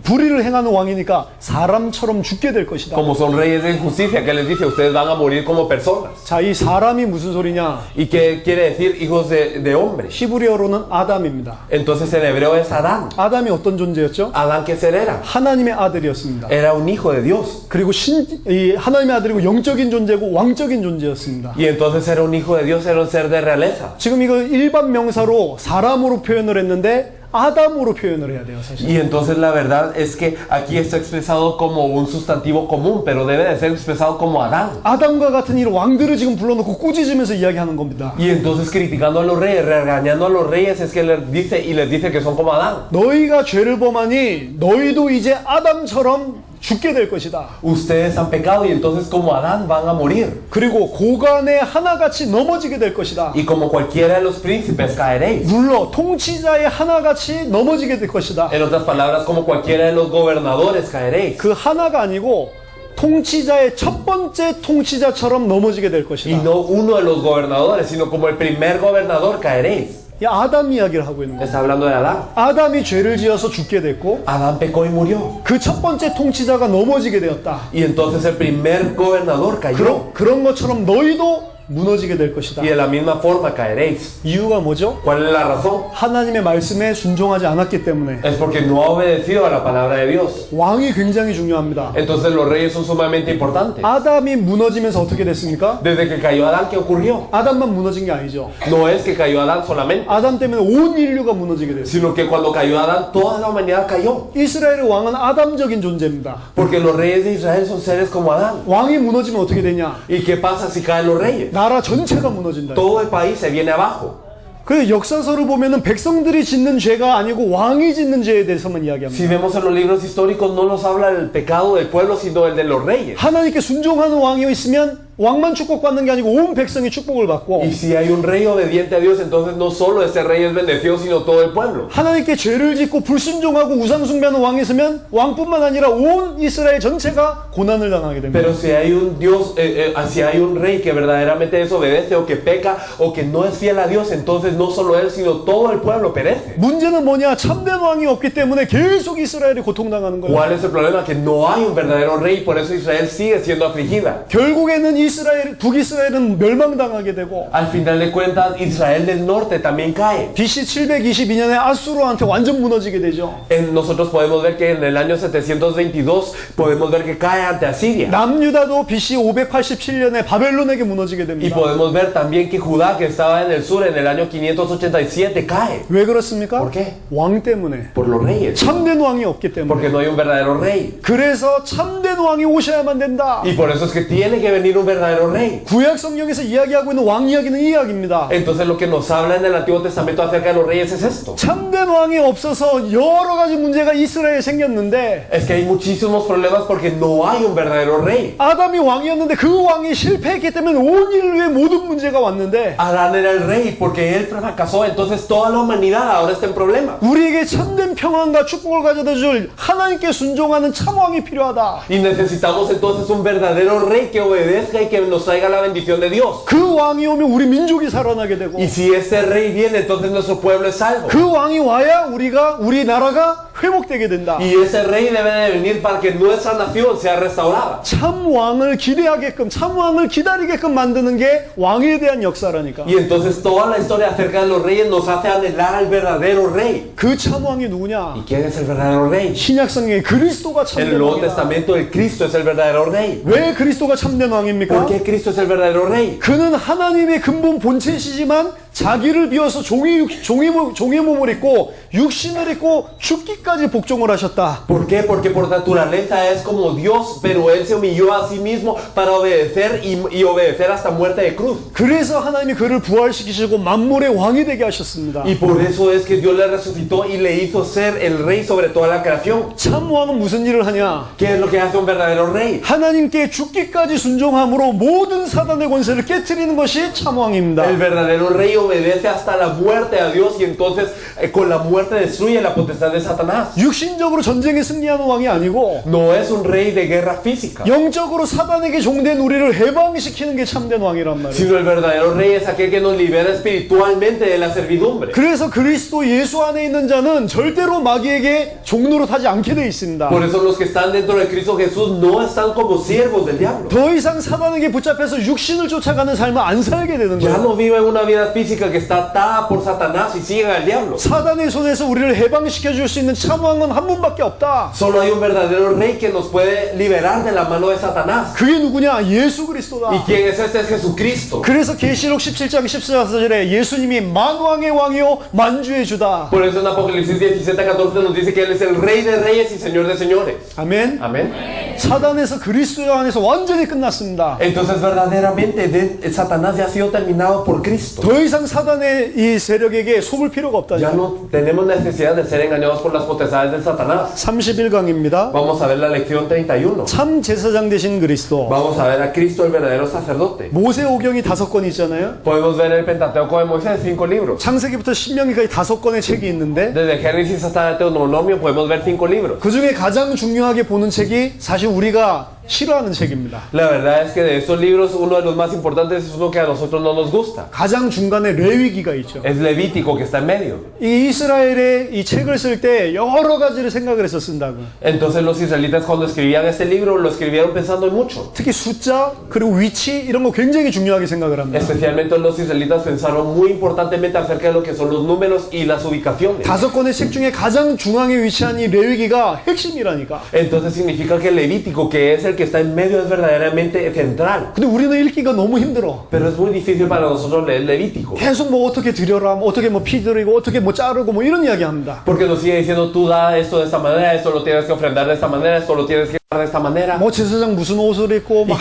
Speaker 1: 불의를 행하는 왕이니까 사람처럼 죽게 될 것이다.
Speaker 2: como son reyes de injusticia, que les dice, ustedes van a morir como personas.
Speaker 1: 자, 이 사람이 무슨 소리냐?
Speaker 2: ¿Y qué quiere decir hijos de hombres?
Speaker 1: 히브리어로는 아담입니다.
Speaker 2: Entonces en hebreo es Adán.
Speaker 1: 아담이 어떤 존재였죠?
Speaker 2: Adán, ¿qué ser era?
Speaker 1: 하나님의 아들이었습니다.
Speaker 2: Era un hijo de Dios.
Speaker 1: 그리고 이 하나님의 아들이고 영적인 존재고 왕적인 존재였습니다.
Speaker 2: Y entonces era un hijo de Dios, era un ser de realeza.
Speaker 1: 지금 이거 일반 명사로 사람으로 표현을 했는데 아담으로 표현을 해야 돼요, 사실.
Speaker 2: Y entonces la verdad es que aquí está expresado como un sustantivo común, pero debe de ser expresado como Adán.
Speaker 1: 아담과 같은 이런 왕들을 지금 불러놓고 꾸짖으면서 이야기하는 겁니다.
Speaker 2: Y entonces criticando a los reyes, regañando a los reyes, es que les dice que son como Adán.
Speaker 1: 너희가 죄를 범하니 너희도 이제 아담처럼 죽게 될 것이다.
Speaker 2: Ustedes han pecado y entonces como Adán van a morir.
Speaker 1: 그리고 고간의 하나같이 넘어지게 될 것이다.
Speaker 2: Y como cualquiera de los príncipes caeréis.
Speaker 1: 물론 통치자의 하나같이 넘어지게 될 것이다.
Speaker 2: En otras palabras, como cualquiera de los gobernadores caeréis.
Speaker 1: 그 하나가 아니고 통치자의 첫 번째 통치자처럼 넘어지게 될
Speaker 2: Y
Speaker 1: 것이다.
Speaker 2: no uno de los gobernadores, sino como el primer gobernador caeréis.
Speaker 1: 이 아담 이야기를 하고 있는 거예요.
Speaker 2: Está hablando de Adán.
Speaker 1: 아담이 죄를 지어서 죽게 됐고
Speaker 2: Adán pecó y murió.
Speaker 1: 그 첫 번째 통치자가 넘어지게 되었다.
Speaker 2: Y entonces el primer gobernador cayó.
Speaker 1: 그런 것처럼 너희도 무너지게 될 것이다.
Speaker 2: Y de la misma forma caeréis.
Speaker 1: 이유가 뭐죠?
Speaker 2: ¿Cuál es la razón?
Speaker 1: 하나님의 말씀에 순종하지 않았기 때문에.
Speaker 2: Es porque no ha obedecido a la palabra de Dios.
Speaker 1: 왕이 굉장히 중요합니다.
Speaker 2: Entonces los reyes son sumamente importantes.
Speaker 1: 아담이 무너지면서 어떻게 됐습니까?
Speaker 2: Desde que cayó Adán, ¿qué ocurrió?
Speaker 1: 아담만 무너진 게 아니죠.
Speaker 2: No es que cayó Adán solamente,
Speaker 1: 아담 때문에 온 인류가 무너지게 됐어요.
Speaker 2: sino que cuando cayó Adán, toda la humanidad cayó.
Speaker 1: 이스라엘의 왕은 아담적인 존재입니다.
Speaker 2: Porque los reyes de Israel son seres como Adán.
Speaker 1: 왕이 무너지면 어떻게 되냐?
Speaker 2: ¿Y qué pasa si caen los reyes?
Speaker 1: 나라 전체가 무너진다.
Speaker 2: Todo el país se viene abajo.
Speaker 1: 그 역사서를 보면은 백성들이 짓는 죄가 아니고 왕이 짓는 죄에 대해서만 이야기합니다.
Speaker 2: Si vemos en los libros históricos, no nos habla del pecado del pueblo, sino el de los reyes.
Speaker 1: 하나님께 순종하는 왕이 있으면 왕만 축복받는 게 아니고 온 백성이 축복을 받고
Speaker 2: Y si hay un rey obediente a Dios, entonces no solo ese rey es bendecido, sino todo el pueblo.
Speaker 1: 하나님께 죄를 짓고 불순종하고 우상 숭배하는 왕이 있으면 왕뿐만 아니라 온 이스라엘 전체가 고난을 당하게 됩니다.
Speaker 2: Pero si hay un Dios, si hay un rey que verdaderamente desobedece o que peca o que no es fiel a Dios, entonces no solo él, sino todo el pueblo perece.
Speaker 1: 문제는 뭐냐? 참된 왕이 없기 때문에 계속 이스라엘이 고통당하는 거예요.
Speaker 2: ¿Cuál es el problema? Que no hay un verdadero rey, por eso Israel sigue siendo afligida.
Speaker 1: 결국에는 북이스라엘은 멸망당하게 되고
Speaker 2: Al final de cuentas, Israel del norte también cae.
Speaker 1: BC 722년에 아수르한테 완전 무너지게 되죠.
Speaker 2: Nosotros podemos ver que en el año 722 podemos ver que cae ante Asiria.
Speaker 1: 남유다도 BC 587년에 바벨론에게 무너지게
Speaker 2: Y
Speaker 1: 됩니다.
Speaker 2: podemos ver también que Judá, que estaba en el sur en el año 587, cae.
Speaker 1: 왜 그렇습니까?
Speaker 2: ¿Por qué?
Speaker 1: 왕 때문에.
Speaker 2: Por los reyes.
Speaker 1: 참된 왕이 없기
Speaker 2: Porque
Speaker 1: 때문에.
Speaker 2: no hay un verdadero rey.
Speaker 1: 그래서 참된 왕이 오셔야만 된다.
Speaker 2: Y por eso es que tiene que venir un verdadero rey.
Speaker 1: 구약 성경에서 이야기하고 있는 왕 이야기는 이 이야기입니다.
Speaker 2: Entonces lo que nos habla en el Antiguo Testamento acerca de los reyes es esto.
Speaker 1: 참된 왕이 없어서 여러 가지 문제가 이스라엘에 생겼는데
Speaker 2: Es que hay muchísimos problemas porque no hay un verdadero rey.
Speaker 1: 아담이 왕이었는데 그 왕이 실패했기 때문에 온 인류의 모든 문제가 왔는데
Speaker 2: Adán era el rey porque él fracasó, entonces toda la humanidad ahora está en problemas.
Speaker 1: 우리에게 참된 평안과 축복을 가져다 줄 하나님께 순종하는 참왕이 필요하다.
Speaker 2: Y necesitamos entonces un verdadero rey que obedezca y que nos traiga la bendición de Dios.
Speaker 1: 그 왕이 오면 우리 민족이 살아나게 되고
Speaker 2: Y si ese rey viene, entonces nuestro pueblo es salvo.
Speaker 1: 그 왕이 와야 우리 나라가 회복되게 된다.
Speaker 2: Y ese rey debe de venir para que nuestra nación sea restaurada.
Speaker 1: 참 왕을 기대하게끔 참 왕을 기다리게끔 만드는 게 왕에 대한 역사라니까.
Speaker 2: Y entonces toda la historia acerca de los reyes nos hace anhelar al verdadero rey.
Speaker 1: 그 참 왕이 누구냐?
Speaker 2: ¿Y quién es el verdadero rey?
Speaker 1: 신약 성경에 그리스도가
Speaker 2: En
Speaker 1: 참된
Speaker 2: el Nuevo
Speaker 1: 왕이다.
Speaker 2: Testamento el Cristo es el verdadero rey.
Speaker 1: 왜 그리스도가 참된 왕입니까?
Speaker 2: ¿Por qué Cristo es el verdadero rey?
Speaker 1: 그는 하나님의 근본 본체시지만 자기를 비워서 종의 몸을 입고 육신을 입고 죽기까지 복종을 하셨다.
Speaker 2: ¿Por qué? Porque por naturaleza es como Dios, pero Él se humilló a sí mismo para obedecer y obedecer hasta muerte de cruz.
Speaker 1: 그래서 하나님이 그를 부활시키시고 만물의 왕이 되게 하셨습니다.
Speaker 2: Y por eso es que Dios le resucitó y le hizo ser el rey sobre toda la creación.
Speaker 1: 참 왕은 무슨 일을 하냐?
Speaker 2: ¿Qué es lo que hace un verdadero rey?
Speaker 1: 하나님께 죽기까지 순종함으로 모든 사단의 권세를 깨트리는 것이 참 왕입니다.
Speaker 2: El verdadero rey obedece hasta la muerte a Dios y entonces con la muerte destruye la potestad de Satanás.
Speaker 1: 육신적으로 전쟁에 승리하는 왕이 아니고
Speaker 2: No es un rey de guerra física,
Speaker 1: 영적으로 사단에게 종된 우리를 해방시키는 게 참된 왕이란 말이에요.
Speaker 2: sino el verdadero rey es aquel que nos libera espiritualmente de la servidumbre.
Speaker 1: 그래서 그리스도 예수 안에 있는 자는 절대로 마귀에게 종노릇하지 않게 돼 있습니다.
Speaker 2: Por eso los que están dentro de Cristo Jesús no están como siervos del diablo.
Speaker 1: 더 이상 사단에게 붙잡혀서 육신을 쫓아가는 삶을 안 살게 되는
Speaker 2: Ya
Speaker 1: 거예요.
Speaker 2: no viven una vida física que está atada por Satanás y siguen al diablo.
Speaker 1: 사단의 손에서 우리를 해방시켜 줄 수 있는 참 왕은 한 분밖에 없다.
Speaker 2: Solo hay un verdadero rey que nos puede liberar de la mano de Satanás.
Speaker 1: 그게 누구냐? 예수
Speaker 2: ¿Y
Speaker 1: 그리스도다.
Speaker 2: quién es este? Es Jesucristo.
Speaker 1: 그래서 계시록 17장 14절에 예수님이 만왕의 왕이요 만주의 주다.
Speaker 2: Por eso en Apocalipsis 17:14 nos dice que Él es el Rey de Reyes y Señor de Señores.
Speaker 1: 아멘.
Speaker 2: Amén.
Speaker 1: 사단에서 그리스도 안에서 완전히 끝났습니다.
Speaker 2: Entonces verdaderamente Satanás ya ha sido terminado por Cristo.
Speaker 1: 더 이상 사단의 이 세력에게 속을 필요가 없다.
Speaker 2: Ya no tenemos necesidad de ser engañados por las potestades de Satanás.
Speaker 1: 31강입니다.
Speaker 2: Vamos a ver la lección 31.
Speaker 1: 참 제사장 되신 그리스도.
Speaker 2: Vamos a ver a Cristo el verdadero sacerdote.
Speaker 1: 모세오경이 5권 있잖아요.
Speaker 2: Podemos ver el Pentateuco de Moisés, 5 libros.
Speaker 1: 창세기부터 신명기까지 5권의 책이 있는데
Speaker 2: Desde Génesis hasta el Deuteronomio podemos ver 5 libros.
Speaker 1: 그 중에 가장 중요하게 보는 책이 사실 우리가 싫어하는 책입니다.
Speaker 2: La verdad es que de estos libros uno de los más importantes es uno que a nosotros no nos gusta.
Speaker 1: 가장 중간에 레위기가 있죠.
Speaker 2: Es Levítico que está en medio.
Speaker 1: 이 이스라엘의 이 책을 쓸 때 여러 가지를 생각을 해서 쓴다고.
Speaker 2: Entonces los israelitas cuando escribían este libro lo escribieron pensando en mucho.
Speaker 1: 특히 숫자 그리고 위치 이런 거 굉장히 중요하게 생각을 합니다.
Speaker 2: Especialmente los israelitas pensaron muy importantemente acerca de lo que son los números y las ubicaciones.
Speaker 1: 5권의 책 중에 가장 중앙에 위치한 이 레위기가 핵심이라니까.
Speaker 2: Entonces significa que el Levítico, que es el que está en medio, es verdaderamente central.
Speaker 1: 근데 우리는 읽기가 너무 힘들어.
Speaker 2: Pero es muy difícil para nosotros leer Levítico.
Speaker 1: 계속 뭐 어떻게 드려라, 뭐 어떻게 뭐 피 드리고 어떻게 뭐 자르고 뭐 이런 이야기 합니다.
Speaker 2: Porque nos sigue diciendo tú da esto de esta manera, esto lo tienes que ofrendar de esta manera, esto lo tienes que dar de esta manera.
Speaker 1: 뭐 제사장 무슨 옷을 입고 막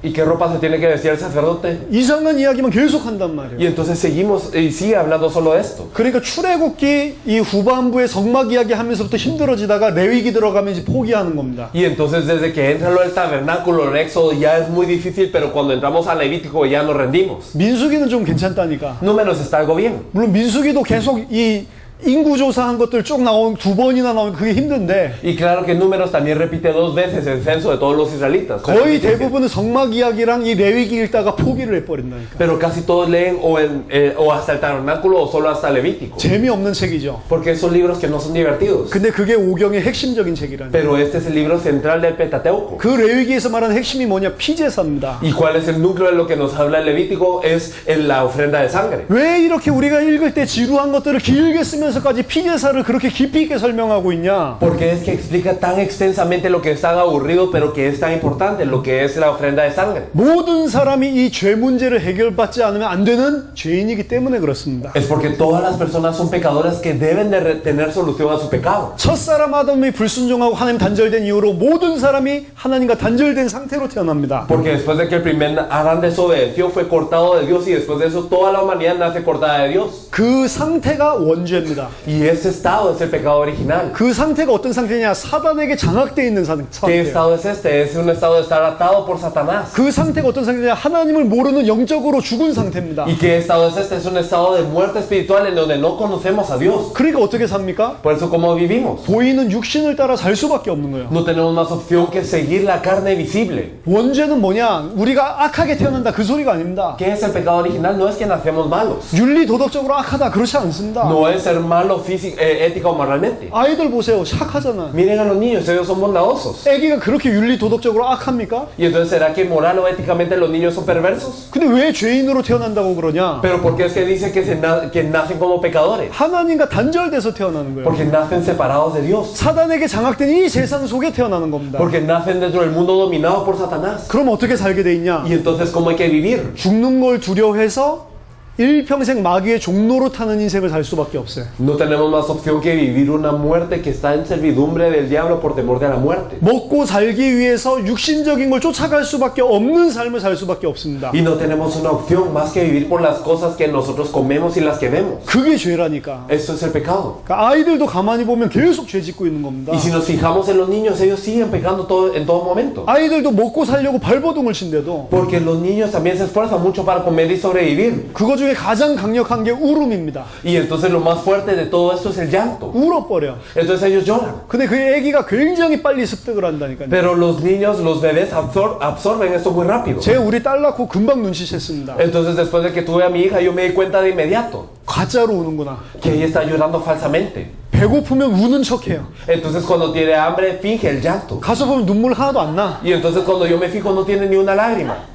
Speaker 2: ¿Y qué ropa se tiene que vestir el sacerdote?
Speaker 1: 이상한 이야기만 계속 한단 말이에요.
Speaker 2: Y entonces seguimos y sigue hablando solo esto.
Speaker 1: 그러니까 출애굽기 이 후반부에 성막 이야기 하면서부터 힘들어지다가 레위기 들어가면 이제 포기하는 겁니다.
Speaker 2: Y entonces desde que entra lo del tabernáculo, el éxodo ya es muy difícil, pero cuando entramos a Levítico ya nos rendimos.
Speaker 1: 민수기는 좀 괜찮다니까.
Speaker 2: Números está algo bien.
Speaker 1: 물론 민수기도 계속 이 인구조사한 것들 쭉 나오면 2번이나 나오면 그게 힘든데
Speaker 2: Y claro que Números también repite 2 veces el censo de todos los israelitas.
Speaker 1: 거의 대부분은 성막 이야기랑 이 레위기 읽다가 포기를 해버린다니까.
Speaker 2: Pero casi todos leen o hasta el tabernáculo o solo hasta Levítico.
Speaker 1: 재미없는 책이죠.
Speaker 2: Porque son libros que no son divertidos.
Speaker 1: 근데 그게 오경의 핵심적인 책이라니.
Speaker 2: Pero este es el libro central del Pentateuco.
Speaker 1: 그 레위기에서 말하는 핵심이 뭐냐? 피제사입니다.
Speaker 2: ¿Y cuál es el núcleo de lo que nos habla el Levítico? Es en la ofrenda de sangre.
Speaker 1: 왜 이렇게 우리가 읽을 때 지루한 것들을 길게 쓰면서까지 피제사를 그렇게 깊이 있게 설명하고 있냐?
Speaker 2: Porque es que explica tan extensamente lo que es tan aburrido, pero que es tan importante, lo que es la ofrenda de sangre.
Speaker 1: 모든 사람이 이 죄 문제를 해결받지 않으면 안 되는 죄인이기 때문에 그렇습니다.
Speaker 2: Es porque todas las personas son pecadoras que deben de tener solución a su pecado.
Speaker 1: 첫사람 아담이 불순종하고 하나님 단절된 이후로 모든 사람이 하나님과 단절된 상태로 태어납니다.
Speaker 2: Porque después de que el primer Adán desobedeció, fue cortado de Dios, y después de eso toda la humanidad nace cortada de Dios.
Speaker 1: 그 상태가 원죄입니다.
Speaker 2: Y ese estado es el pecado original.
Speaker 1: 그 상태가 어떤 상태냐? 사단에게 장악되어 있는
Speaker 2: ¿Qué
Speaker 1: 상태예요.
Speaker 2: estado es este? Es un estado de estar atado por Satanás.
Speaker 1: 그 상태가 어떤 상태냐? 하나님을 모르는 영적으로 죽은 상태입니다.
Speaker 2: ¿Y qué estado es este? Es un estado de muerte espiritual en donde no conocemos a Dios.
Speaker 1: 그러니까 어떻게 삽니까?
Speaker 2: Por eso, ¿cómo vivimos?
Speaker 1: 보이는 육신을 따라 살 수밖에 없는 거예요.
Speaker 2: No tenemos más opción que seguir la carne visible.
Speaker 1: 원죄는 뭐냐? 우리가 악하게 태어난다 그 소리가 아닙니다.
Speaker 2: ¿Qué es el pecado original? No es que nacemos malos.
Speaker 1: 윤리 도덕적으로 악하다 그렇지 않습니다.
Speaker 2: No es ser malo ética o moralmente.
Speaker 1: 아이들 보세요. 착하잖아.
Speaker 2: Miren a los niños, ellos son bondadosos.
Speaker 1: 애기가 그렇게 윤리 도덕적으로 악합니까?
Speaker 2: ¿Y entonces será que moral o éticamente los niños son perversos?
Speaker 1: 근데 왜 죄인으로 태어난다고 그러냐?
Speaker 2: Pero ¿por qué es que dice que nacen como pecadores?
Speaker 1: 하나님과 단절돼서 태어나는 거예요.
Speaker 2: Porque nacen separados de Dios.
Speaker 1: 사단에게 장악된 이 세상 속에 태어나는 겁니다.
Speaker 2: Porque nacen dentro del mundo dominado por Satanás.
Speaker 1: 그럼 어떻게 살게 돼 있냐?
Speaker 2: ¿Y entonces cómo hay que vivir?
Speaker 1: 죽는 걸 두려워해서 일평생 마귀의 종로로 타는 인생을 살 수밖에 없어요.
Speaker 2: No tenemos más opción que vivir una muerte que está en servidumbre del diablo por temor de la muerte.
Speaker 1: 먹고 살기 위해서 육신적인 걸 쫓아갈 수밖에 없는 삶을 살 수밖에 없습니다.
Speaker 2: Y no tenemos una opción más que vivir por las cosas que nosotros comemos y las que vemos.
Speaker 1: 그게 죄라니까.
Speaker 2: Esto es el pecado.
Speaker 1: 그러니까 아이들도 가만히 보면 계속 죄 짓고 있는 겁니다.
Speaker 2: Y si nos fijamos en los niños, ellos siguen pecando en todo momento.
Speaker 1: 아이들도 먹고 살려고 발버둥을 친대도
Speaker 2: Porque los niños también se esfuerzan mucho para comer y sobrevivir.
Speaker 1: 그거 중에 가장 강력한 게 울음입니다.
Speaker 2: Y entonces lo más fuerte de todo esto es el llanto.
Speaker 1: 울어버려.
Speaker 2: Entonces ellos lloran.
Speaker 1: 근데 그 애기가 굉장히 빨리 습득을 한다니까요.
Speaker 2: Pero los niños, los bebés absorben esto muy rápido.
Speaker 1: 제 우리 딸 낳고 금방 눈치챘습니다.
Speaker 2: Entonces después de que tuve a mi hija, yo me di cuenta de inmediato
Speaker 1: 가짜로 우는구나.
Speaker 2: que ella está llorando falsamente.
Speaker 1: 배고프면 우는 척해요.
Speaker 2: Entonces cuando tiene hambre, finge el llanto.
Speaker 1: 가서 보면 눈물 하나도 안 나.
Speaker 2: Y entonces cuando yo me fijo, no tiene ni una lágrima.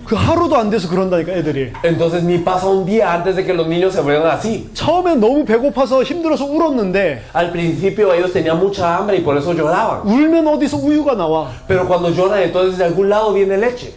Speaker 1: 그 하루도 안 돼서 그런다니까 애들이.
Speaker 2: Entonces ni pasa un día antes de que los niños se vuelvan así.
Speaker 1: 처음엔 너무 배고파서 힘들어서 울었는데
Speaker 2: Al principio ellos tenían mucha hambre y por eso lloraban.
Speaker 1: 울면 어디서 우유가 나와.
Speaker 2: Pero cuando lloran, entonces de algún lado viene leche.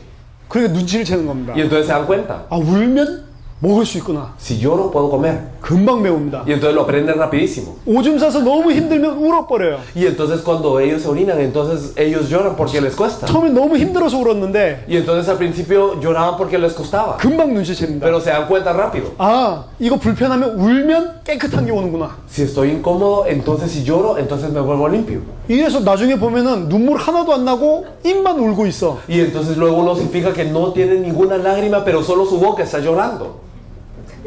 Speaker 1: 그러니까 눈치를 채는 겁니다.
Speaker 2: Y entonces se dan cuenta.
Speaker 1: 아 울면 먹을 수 있구나.
Speaker 2: Si lloro, puedo comer.
Speaker 1: 금방 배웁니다.
Speaker 2: Y entonces lo aprenden rapidísimo.
Speaker 1: 오줌 싸서 너무 힘들면 울어버려요.
Speaker 2: Y entonces cuando ellos se orinan, entonces ellos lloran porque les cuesta.
Speaker 1: 처음엔 너무 힘들어서 울었는데
Speaker 2: Y entonces al principio lloraban porque les costaba.
Speaker 1: 금방 눈치챕니다.
Speaker 2: Pero se dan cuenta rápido.
Speaker 1: 아 이거 불편하면 울면 깨끗한 게 오는구나.
Speaker 2: Si estoy incómodo, entonces si lloro, entonces me vuelvo limpio.
Speaker 1: 이래서 나중에 보면은 눈물 하나도 안 나고 입만 울고 있어.
Speaker 2: Y entonces luego uno se fija que no tiene ninguna lágrima, pero solo su boca está llorando.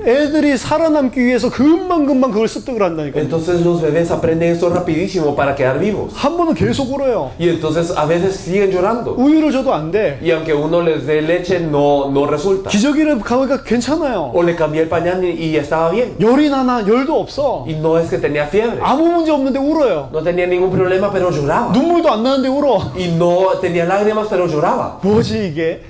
Speaker 1: 애들이 살아남기 위해서 금방금방 그걸 습득을 한다니까.
Speaker 2: Entonces los bebés aprenden esto rapidísimo para quedar vivos.
Speaker 1: 한 번은 계속 울어요.
Speaker 2: Y entonces a veces siguen llorando.
Speaker 1: 우유를 줘도 안 돼.
Speaker 2: Y aunque uno les dé leche, no resulta.
Speaker 1: 기저귀를 가니까 괜찮아요.
Speaker 2: O le cambié el pañal y estaba bien.
Speaker 1: 열이 나나 열도 없어.
Speaker 2: Y no es que tenía fiebre.
Speaker 1: 아무 문제 없는데 울어요.
Speaker 2: No tenía ningún problema, pero lloraba.
Speaker 1: 눈물도 안 나는데 울어.
Speaker 2: Y no tenía lágrimas, pero lloraba.
Speaker 1: 뭐지 이게?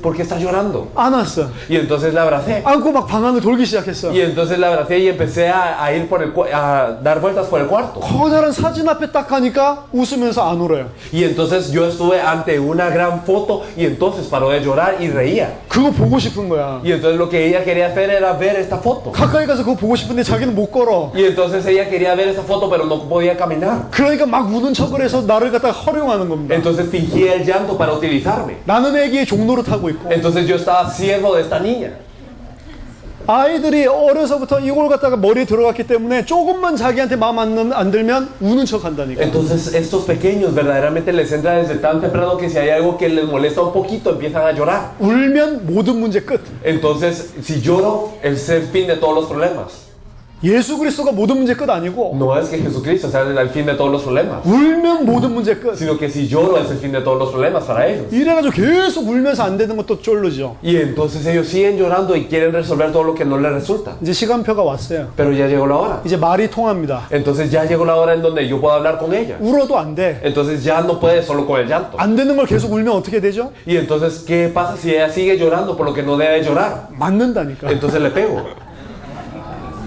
Speaker 2: ¿Por qué está llorando?
Speaker 1: 안았어.
Speaker 2: Y entonces la abracé.
Speaker 1: 안고 막 방 안을 돌기 시작했어.
Speaker 2: Y entonces la abracé y empecé a ir a dar vueltas por el cuarto.
Speaker 1: 커다란 사진 앞에 딱 가니까 웃으면서 안 울어요.
Speaker 2: Y entonces yo estuve ante una gran foto y entonces paró de llorar y reía.
Speaker 1: 그거 보고 싶은 거야.
Speaker 2: Y entonces lo que ella quería hacer era ver esta foto.
Speaker 1: 가까이 가서 그거 보고 싶은데 자기는 못 걸어.
Speaker 2: Y entonces ella quería ver esa foto pero no podía caminar.
Speaker 1: 그러니까 막 우는 척을 해서 나를 갖다가 활용하는 겁니다.
Speaker 2: Entonces fingía el llanto para utilizarme.
Speaker 1: 나는 애기의 종로를 타고 있고
Speaker 2: Entonces yo estaba ciego de esta niña.
Speaker 1: 아이들이 어려서부터 이걸 갖다가 머리에 들어갔기 때문에 조금만 자기한테 마음 안 들면 우는 척 한다니까.
Speaker 2: Entonces estos pequeños verdaderamente les entra desde tan temprano que si hay algo que les molesta un poquito empiezan a llorar.
Speaker 1: 울면 모든 문제 끝.
Speaker 2: Entonces si lloro es el fin de todos los problemas.
Speaker 1: 예수 그리스도가 모든 문제 끝 아니고
Speaker 2: No es que Jesucristo sea el fin de todos los problemas,
Speaker 1: 울면 모든 문제 끝.
Speaker 2: sino que si lloro es el fin de todos los problemas para ellos.
Speaker 1: 이래가지고 계속 울면서 안 되는 것도 쫄르죠.
Speaker 2: Y entonces ellos siguen llorando y quieren resolver todo lo que no les resulta.
Speaker 1: 이제 시간표가 왔어요.
Speaker 2: Pero ya llegó la hora.
Speaker 1: 이제 말이 통합니다.
Speaker 2: Entonces ya llegó la hora en donde yo puedo hablar con ella.
Speaker 1: 울어도 안 돼.
Speaker 2: Entonces ya no puede solo con el llanto.
Speaker 1: 안 되는 걸 계속 울면 어떻게 되죠?
Speaker 2: Y entonces, ¿qué pasa si ella sigue llorando por lo que no debe llorar?
Speaker 1: 맞는다니까.
Speaker 2: Entonces le pego.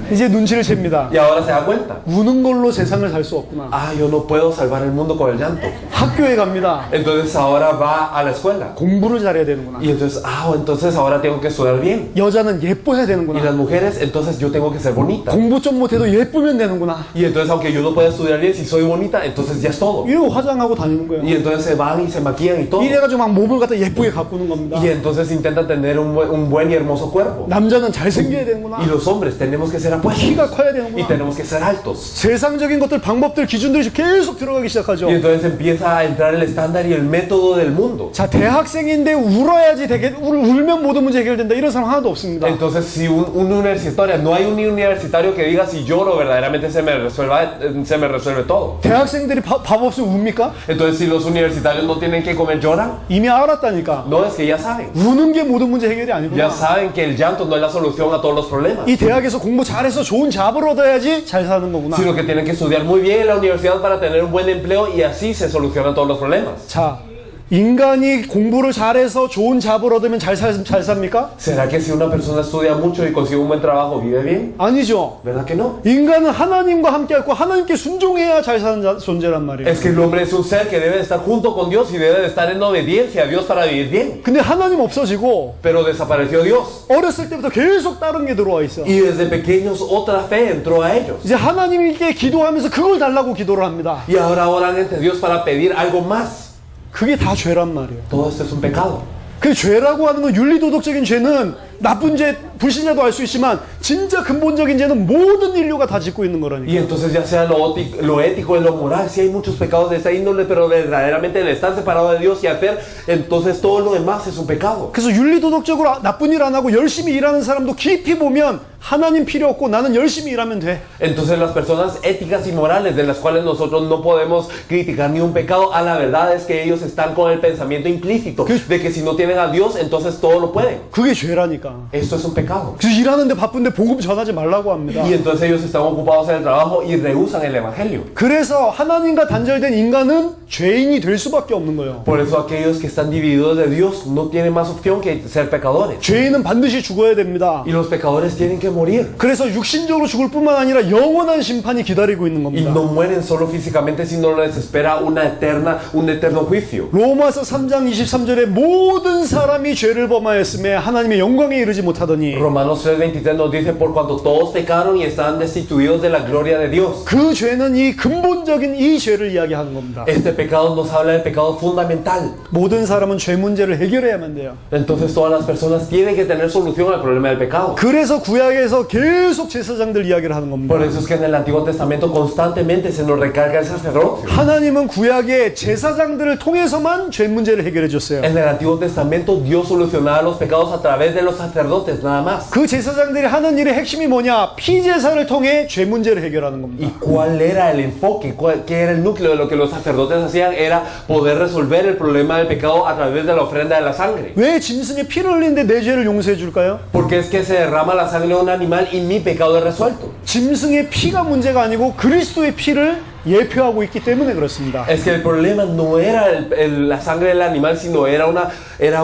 Speaker 1: 이제 눈치를 챕니다.
Speaker 2: Y ahora se da cuenta.
Speaker 1: 우는 걸로 세상을 살 수 없구나.
Speaker 2: Ah, yo no puedo salvar el mundo con el llanto.
Speaker 1: 학교에 갑니다.
Speaker 2: Entonces ahora va a la escuela.
Speaker 1: 공부를 잘해야 되는구나.
Speaker 2: Y entonces, entonces ahora tengo que estudiar bien.
Speaker 1: 여자는 예뻐야
Speaker 2: Y
Speaker 1: 되는구나.
Speaker 2: las mujeres, entonces yo tengo que ser bonita.
Speaker 1: 공부 좀 못해도 예쁘면 되는구나.
Speaker 2: Y entonces, aunque yo no pueda estudiar bien, si soy bonita, entonces ya es todo.
Speaker 1: 이러고 화장하고 다니는 거예요.
Speaker 2: Y entonces se van y se maquillan y todo.
Speaker 1: 이래가지고 막 몸을 갖다 예쁘게 가꾸는 겁니다.
Speaker 2: Y entonces intentan tener un buen y hermoso cuerpo.
Speaker 1: 남자는 잘생겨야 되는구나.
Speaker 2: Y los hombres tenemos que ser apuestos.
Speaker 1: 키가 커야
Speaker 2: Y
Speaker 1: 되는구나.
Speaker 2: tenemos que ser altos.
Speaker 1: 세상적인 것들, 방법들, 기준들이 계속 들어가기 시작하죠.
Speaker 2: Y entonces empieza a entrar el estándar y el método del mundo.
Speaker 1: 자, 대학생인데 울어야지 울면 모든 문제 해결된다. 이런 사람 하나도 없습니다.
Speaker 2: Entonces, si un universitario, no hay un universitario que diga si lloro verdaderamente se me resuelve todo.
Speaker 1: 대학생들이 밥 없으면 웁니까?
Speaker 2: Entonces, si los universitarios no tienen que comer, lloran.
Speaker 1: 이미 알았다니까.
Speaker 2: No, es que ya saben.
Speaker 1: 우는 게 모든 문제 해결이
Speaker 2: Ya
Speaker 1: 아니구나.
Speaker 2: saben que el llanto no es la solución a todos los problemas.
Speaker 1: 이 대학에서 공부 잘해서 좋은 잡을 얻어야지 잘 사는 거구나.
Speaker 2: Sino que tienen que estudiar muy bien en la universidad para tener un buen empleo y así se solucionan todos los problemas.
Speaker 1: 자, 인간이 공부를 잘해서 좋은 잡을 얻으면 잘 삽니까?
Speaker 2: ¿Será que si una persona estudia mucho y consigue un buen trabajo, vive bien?
Speaker 1: 아니죠.
Speaker 2: ¿Verdad que no?
Speaker 1: 인간은 하나님과 함께 있고 하나님께 순종해야 잘 사는 존재란 말이에요.
Speaker 2: Es que el hombre es un ser que debe de estar junto con Dios y debe de estar en obediencia a Dios para vivir bien.
Speaker 1: 근데 하나님 없어지고
Speaker 2: Pero desapareció Dios.
Speaker 1: 어렸을 때부터 계속 다른 게 들어와 있어.
Speaker 2: Y desde pequeños otra fe entró a ellos.
Speaker 1: 이제 하나님께 기도하면서 그걸 달라고 기도를 합니다.
Speaker 2: Y ahora oran ante Dios para pedir algo más.
Speaker 1: 그게 다 죄란 말이에요.
Speaker 2: Todo esto es un pecado.
Speaker 1: 그 죄라고 하는 건 윤리도덕적인 죄는 나쁜 죄, 불신자도 알 수 있지만 진짜 근본적인 죄는 모든 인류가 다 짓고 있는 거라니까.
Speaker 2: Y entonces ya sea lo ético y lo moral, sí hay muchos pecados de esta índole, pero verdaderamente el estar separado de Dios y hacer, entonces todo lo demás es un pecado.
Speaker 1: 그래서 윤리도덕적으로 나쁜 일 안 하고 열심히 일하는 사람도 깊이 보면 하나님 필요 없고 나는 열심히 일하면 돼.
Speaker 2: Entonces las personas éticas y morales de las cuales nosotros no podemos criticar ni un pecado, a la verdad es que ellos están con el pensamiento implícito de que si no tienen a Dios, entonces todo lo pueden.
Speaker 1: 그게 죄라니까.
Speaker 2: Esto es un pecado.
Speaker 1: 그래서 일하는데 바쁜데 복음 전하지 말라고 합니다.
Speaker 2: Y entonces ellos están ocupados en el trabajo y rehusan el evangelio.
Speaker 1: 그래서 하나님과 단절된 인간은 죄인이 될 수밖에 없는 거예요.
Speaker 2: Por eso aquellos que están divididos de Dios no tienen más opción que ser pecadores.
Speaker 1: 죄인은 반드시 죽어야 됩니다.
Speaker 2: Y los pecadores tienen que morir.
Speaker 1: 그래서 육신적으로 죽을 뿐만 아니라 영원한 심판이 기다리고 있는
Speaker 2: Y
Speaker 1: 겁니다.
Speaker 2: no mueren solo físicamente, sino les espera un eterno juicio.
Speaker 1: 로마서 3장 23절에 모든 사람이 죄를 범하였음에 하나님의 영광에 이르지 못하더니
Speaker 2: Romanos 3:23 nos dice, por cuanto todos pecaron y están destituidos de la gloria de Dios.
Speaker 1: 그 죄는 이 근본적인 이 죄를 이야기하는 겁니다.
Speaker 2: Este pecado nos habla del pecado fundamental.
Speaker 1: 모든 사람은 죄 문제를 해결해야만 돼요.
Speaker 2: Entonces todas las personas tienen que tener solución al problema del pecado.
Speaker 1: 그래서 구약에서 계속 제사장들 이야기를 하는 겁니다.
Speaker 2: Por eso es que en el Antiguo Testamento constantemente se nos recarga el sacerdocio.
Speaker 1: 하나님은 구약에 제사장들을 통해서만 죄 문제를 해결해 줬어요.
Speaker 2: En el Antiguo Testamento Dios solucionaba los pecados a través de los sacerdotes, nada más.
Speaker 1: 그 제사장들이 하는 일의 핵심이 뭐냐? 피제사를 통해 죄 문제를 해결하는 겁니다.
Speaker 2: ¿Y cuál era el enfoque? ¿Qué era el núcleo de lo que los sacerdotes hacían? Era poder resolver el problema del pecado a través de la ofrenda de la sangre.
Speaker 1: 왜 짐승의 피를 흘리는데 내 죄를 용서해 줄까요?
Speaker 2: Porque es que se derrama la sangre de un animal y mi pecado es resuelto.
Speaker 1: 짐승의 피가 문제가 아니고 그리스도의 피를 예표하고 있기 때문에 그렇습니다.
Speaker 2: Es que el problema no era la sangre del animal, sino era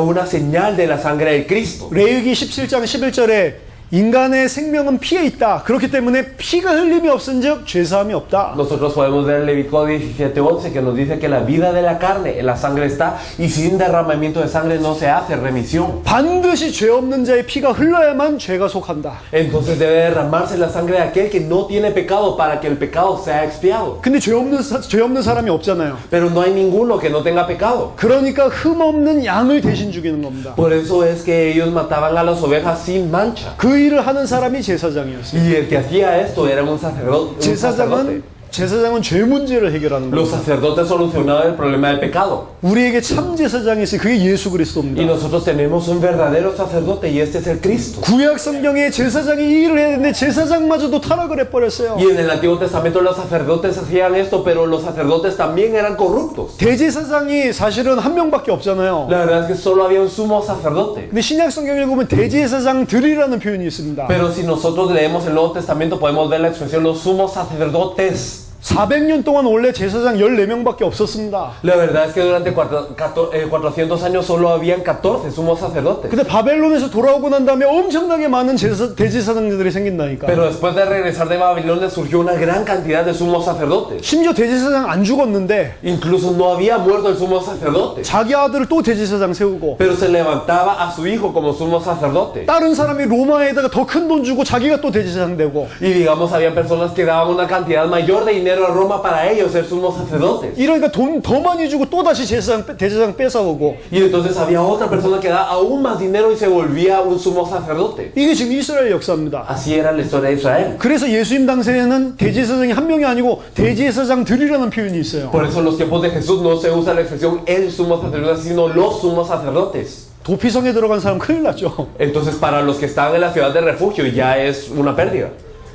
Speaker 2: una señal de la sangre del Cristo.
Speaker 1: 레위기 17장 11절에 인간의 생명은 피에 있다. 그렇기 때문에 피가 흘림이 없은즉 죄사함이 없다.
Speaker 2: Nosotros podemos ver Levítico 17:11 que nos dice que la vida de la carne en la sangre está y sin derramamiento de sangre no se hace remisión.
Speaker 1: 반드시 죄 없는 자의 피가 흘러야만 죄가 속한다.
Speaker 2: Entonces debe derramarse la sangre de aquel que no tiene pecado para que el pecado sea expiado.
Speaker 1: 근데 죄 없는 사람이 없잖아요.
Speaker 2: Pero no hay ninguno que no tenga pecado.
Speaker 1: 그러니까 흠 없는 양을 대신 죽이는 겁니다.
Speaker 2: Por eso es que ellos mataban a las ovejas sin mancha.
Speaker 1: 그 일을 하는 사람이 제사장이었어요.
Speaker 2: Y el que hacía esto era un sacerdote.
Speaker 1: 제사장은 죄 문제를 해결하는
Speaker 2: Los
Speaker 1: 겁니다.
Speaker 2: sacerdotes solucionaban el problema del pecado.
Speaker 1: 우리에게 참 제사장이 있어요. 그게 예수
Speaker 2: Y
Speaker 1: 그리스도입니다.
Speaker 2: nosotros tenemos un verdadero sacerdote y este es el Cristo.
Speaker 1: 구약 성경에 제사장이 이 일을 해야 되는데 제사장마저도 타락을 해버렸어요.
Speaker 2: Y en el Antiguo Testamento los sacerdotes hacían esto, pero los sacerdotes también eran corruptos.
Speaker 1: 대제사장이 사실은 한 명밖에 없잖아요.
Speaker 2: La verdad es que solo había un sumo sacerdote.
Speaker 1: 근데 신약 성경을 보면 대제사장들이라는 표현이 있습니다.
Speaker 2: Pero si nosotros leemos el Nuevo Testamento podemos ver la expresión los sumos sacerdotes.
Speaker 1: 400년 동안 원래 제사장 14명밖에 없었습니다.
Speaker 2: La verdad es que durante 400 años solo habían 14 sumos sacerdotes.
Speaker 1: 근데 바벨론에서 돌아오고 난 다음에 엄청나게 많은 대제사장들이 생긴다니까.
Speaker 2: Pero después de regresar de Babilonia surgió una gran cantidad de sumos sacerdotes.
Speaker 1: 심지어 대제사장 안 죽었는데
Speaker 2: Incluso no había muerto el sumo sacerdote.
Speaker 1: 자기 아들을 또 대제사장 세우고
Speaker 2: Pero se levantaba a su hijo como sumo sacerdote.
Speaker 1: 다른 사람이 로마에다가 더 큰 돈 주고 자기가 또 대제사장 되고
Speaker 2: Y digamos, había personas que daban una cantidad mayor de dinero a Roma para ellos ser sumos sacerdotes.
Speaker 1: 이러니까 돈 더 많이 주고 또 다시 대제사장 뺏어오고
Speaker 2: Y entonces había otra persona que daba aún más dinero y se volvía un sumo sacerdote.
Speaker 1: 이게 지금 이스라엘 역사입니다.
Speaker 2: Así era la historia de Israel.
Speaker 1: 그래서 예수님 당시에는 대제사장이 한 명이 아니고 대제사장들이라는 표현이 있어요.
Speaker 2: Por eso en los tiempos de Jesús no se usa la expresión el sumo sacerdote, sino los sumos sacerdotes.
Speaker 1: 도피성에 들어간 사람 큰일 났죠.
Speaker 2: Entonces para los que estaban en la ciudad de refugio ya es una pérdida.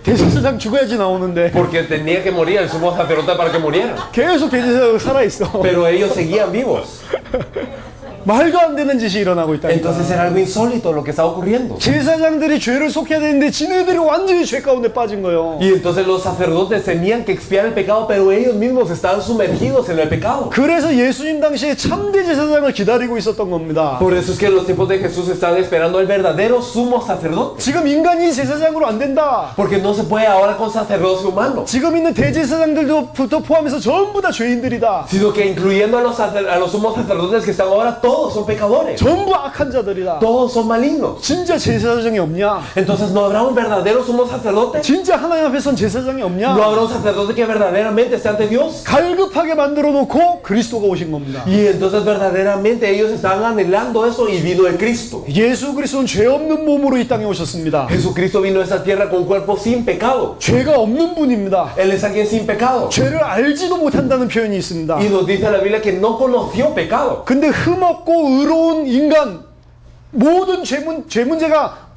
Speaker 1: 대제사장 죽어야지 나오는데
Speaker 2: Porque tenía que morir el sumo sacerdote para que muriera.
Speaker 1: 계속 대제사장 살아있어.
Speaker 2: Pero ellos seguían vivos.
Speaker 1: 말도 안 되는 짓이 일어나고 있다.
Speaker 2: Entonces era algo insólito lo que estaba ocurriendo.
Speaker 1: 제사장들이 죄를 속해야 되는데 지네들이 완전히 죄 가운데 빠진 거예요.
Speaker 2: Y entonces los sacerdotes tenían que expiar el pecado, pero ellos mismos estaban sumergidos en el pecado.
Speaker 1: 그래서 예수님 당시에 참된 제사장을 기다리고 있었던 겁니다.
Speaker 2: Por eso es que en los tiempos de Jesús estaban esperando al verdadero sumo sacerdote.
Speaker 1: 지금 인간이 제사장으로 안 된다.
Speaker 2: Porque no se puede ahora con sacerdocio humano,
Speaker 1: 지금 있는 대제사장들도 포함해서 전부 다 죄인들이다.
Speaker 2: sino que incluyendo a los sumos sacerdotes que están ahora, todos son pecadores.
Speaker 1: 전부 악한 자들이다.
Speaker 2: Todos son malignos.
Speaker 1: 진짜 제사장이 없냐?
Speaker 2: Entonces no habrá un verdadero sumo sacerdote.
Speaker 1: 진짜 하나님 앞에선 제사장이
Speaker 2: No
Speaker 1: 없냐?
Speaker 2: habrá un sacerdote que verdaderamente esté ante Dios.
Speaker 1: 갈급하게 만들어 놓고 그리스도가 오신 겁니다.
Speaker 2: Y entonces verdaderamente ellos estaban anhelando eso y vino el Cristo.
Speaker 1: 예수 그리스도는 죄 없는 몸으로 이 땅에 오셨습니다.
Speaker 2: Jesucristo vino a esta tierra con un cuerpo sin pecado.
Speaker 1: 죄가 없는 분입니다.
Speaker 2: Él es alguien sin pecado.
Speaker 1: 죄를 알지도 못한다는 표현이 있습니다.
Speaker 2: Y nos dice la Biblia que no conoció pecado.
Speaker 1: 근데 흠없고 의로운 인간, 모든 죄 문제가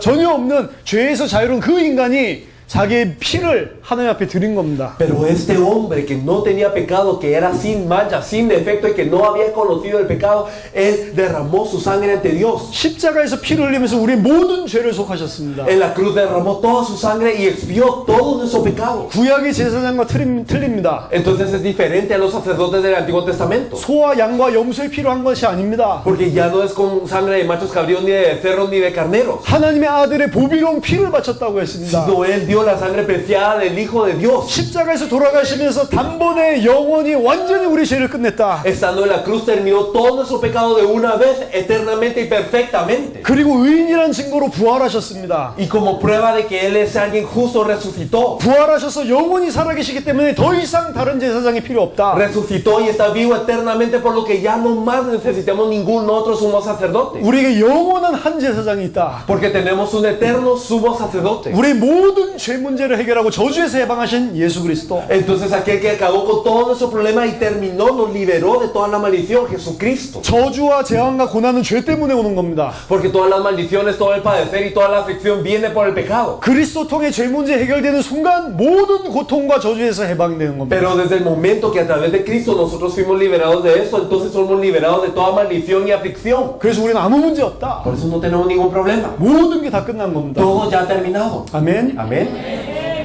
Speaker 1: 전혀 없는 죄에서 자유로운 그 인간이 자기의 피를 하나님 앞에 드린 겁니다.
Speaker 2: Pero este hombre que no tenía pecado, que era sin mancha, sin defecto y que no había conocido el pecado, él derramó su sangre ante Dios.
Speaker 1: 십자가에서 피를 흘리면서 우리의 모든 죄를 속하셨습니다.
Speaker 2: En la cruz derramó toda su sangre y expió todo nuestro pecado.
Speaker 1: 구약의 제사장과 틀립니다.
Speaker 2: Entonces es diferente a los sacerdotes del Antiguo Testamento.
Speaker 1: 소와 양과 염소에 필요한 것이 아닙니다.
Speaker 2: Porque ya no es con sangre de machos cabríos, ni de becerros, ni de carneros.
Speaker 1: 하나님의 아들의 보비로운 피를 바쳤다고 했습니다.
Speaker 2: Sino él dio la sangre preciada del Hijo de Dios.
Speaker 1: 십자가에서 돌아가시면서 단번에 영원히 완전히 우리 죄를 끝냈다.
Speaker 2: Estando en la cruz terminó todo nuestro pecado de una vez, eternamente y perfectamente.
Speaker 1: 그리고 의인이라는 증거로 부활하셨습니다.
Speaker 2: Y como prueba de que él es alguien justo, resucitó.
Speaker 1: 부활하셔서 영원히 살아계시기 때문에 더 이상 다른 제사장이 필요 없다.
Speaker 2: Resucitó y está vivo eternamente, por lo que ya no más necesitamos ningún otro sumo sacerdote.
Speaker 1: 우리에게 영원한 한 제사장이 있다.
Speaker 2: Porque tenemos un eterno sumo sacerdote.
Speaker 1: 우리 모든 죄 문제를 해결하고 저주에서 해방하신 예수 그리스도.
Speaker 2: Entonces aquel que acabó con todo nuestro problema y terminó, nos liberó de toda la maldición, Jesucristo.
Speaker 1: 저주와 재앙과 고난은 죄 때문에 오는 겁니다.
Speaker 2: Porque todas las maldiciones, todo el padecer y toda la aflicción viene por el pecado.
Speaker 1: 그리스도 통해 죄 문제 해결되는 순간 모든 고통과 저주에서 해방되는 겁니다.
Speaker 2: Pero desde el momento que a través de Cristo nosotros fuimos liberados de esto, entonces somos liberados de toda maldición y aflicción.
Speaker 1: 그래서 우리는 아무 문제 없다.
Speaker 2: Por eso no tenemos ningún problema.
Speaker 1: 모든 게 다 끝난 겁니다.
Speaker 2: Todo ya ha terminado.
Speaker 1: 아멘.
Speaker 2: Amén.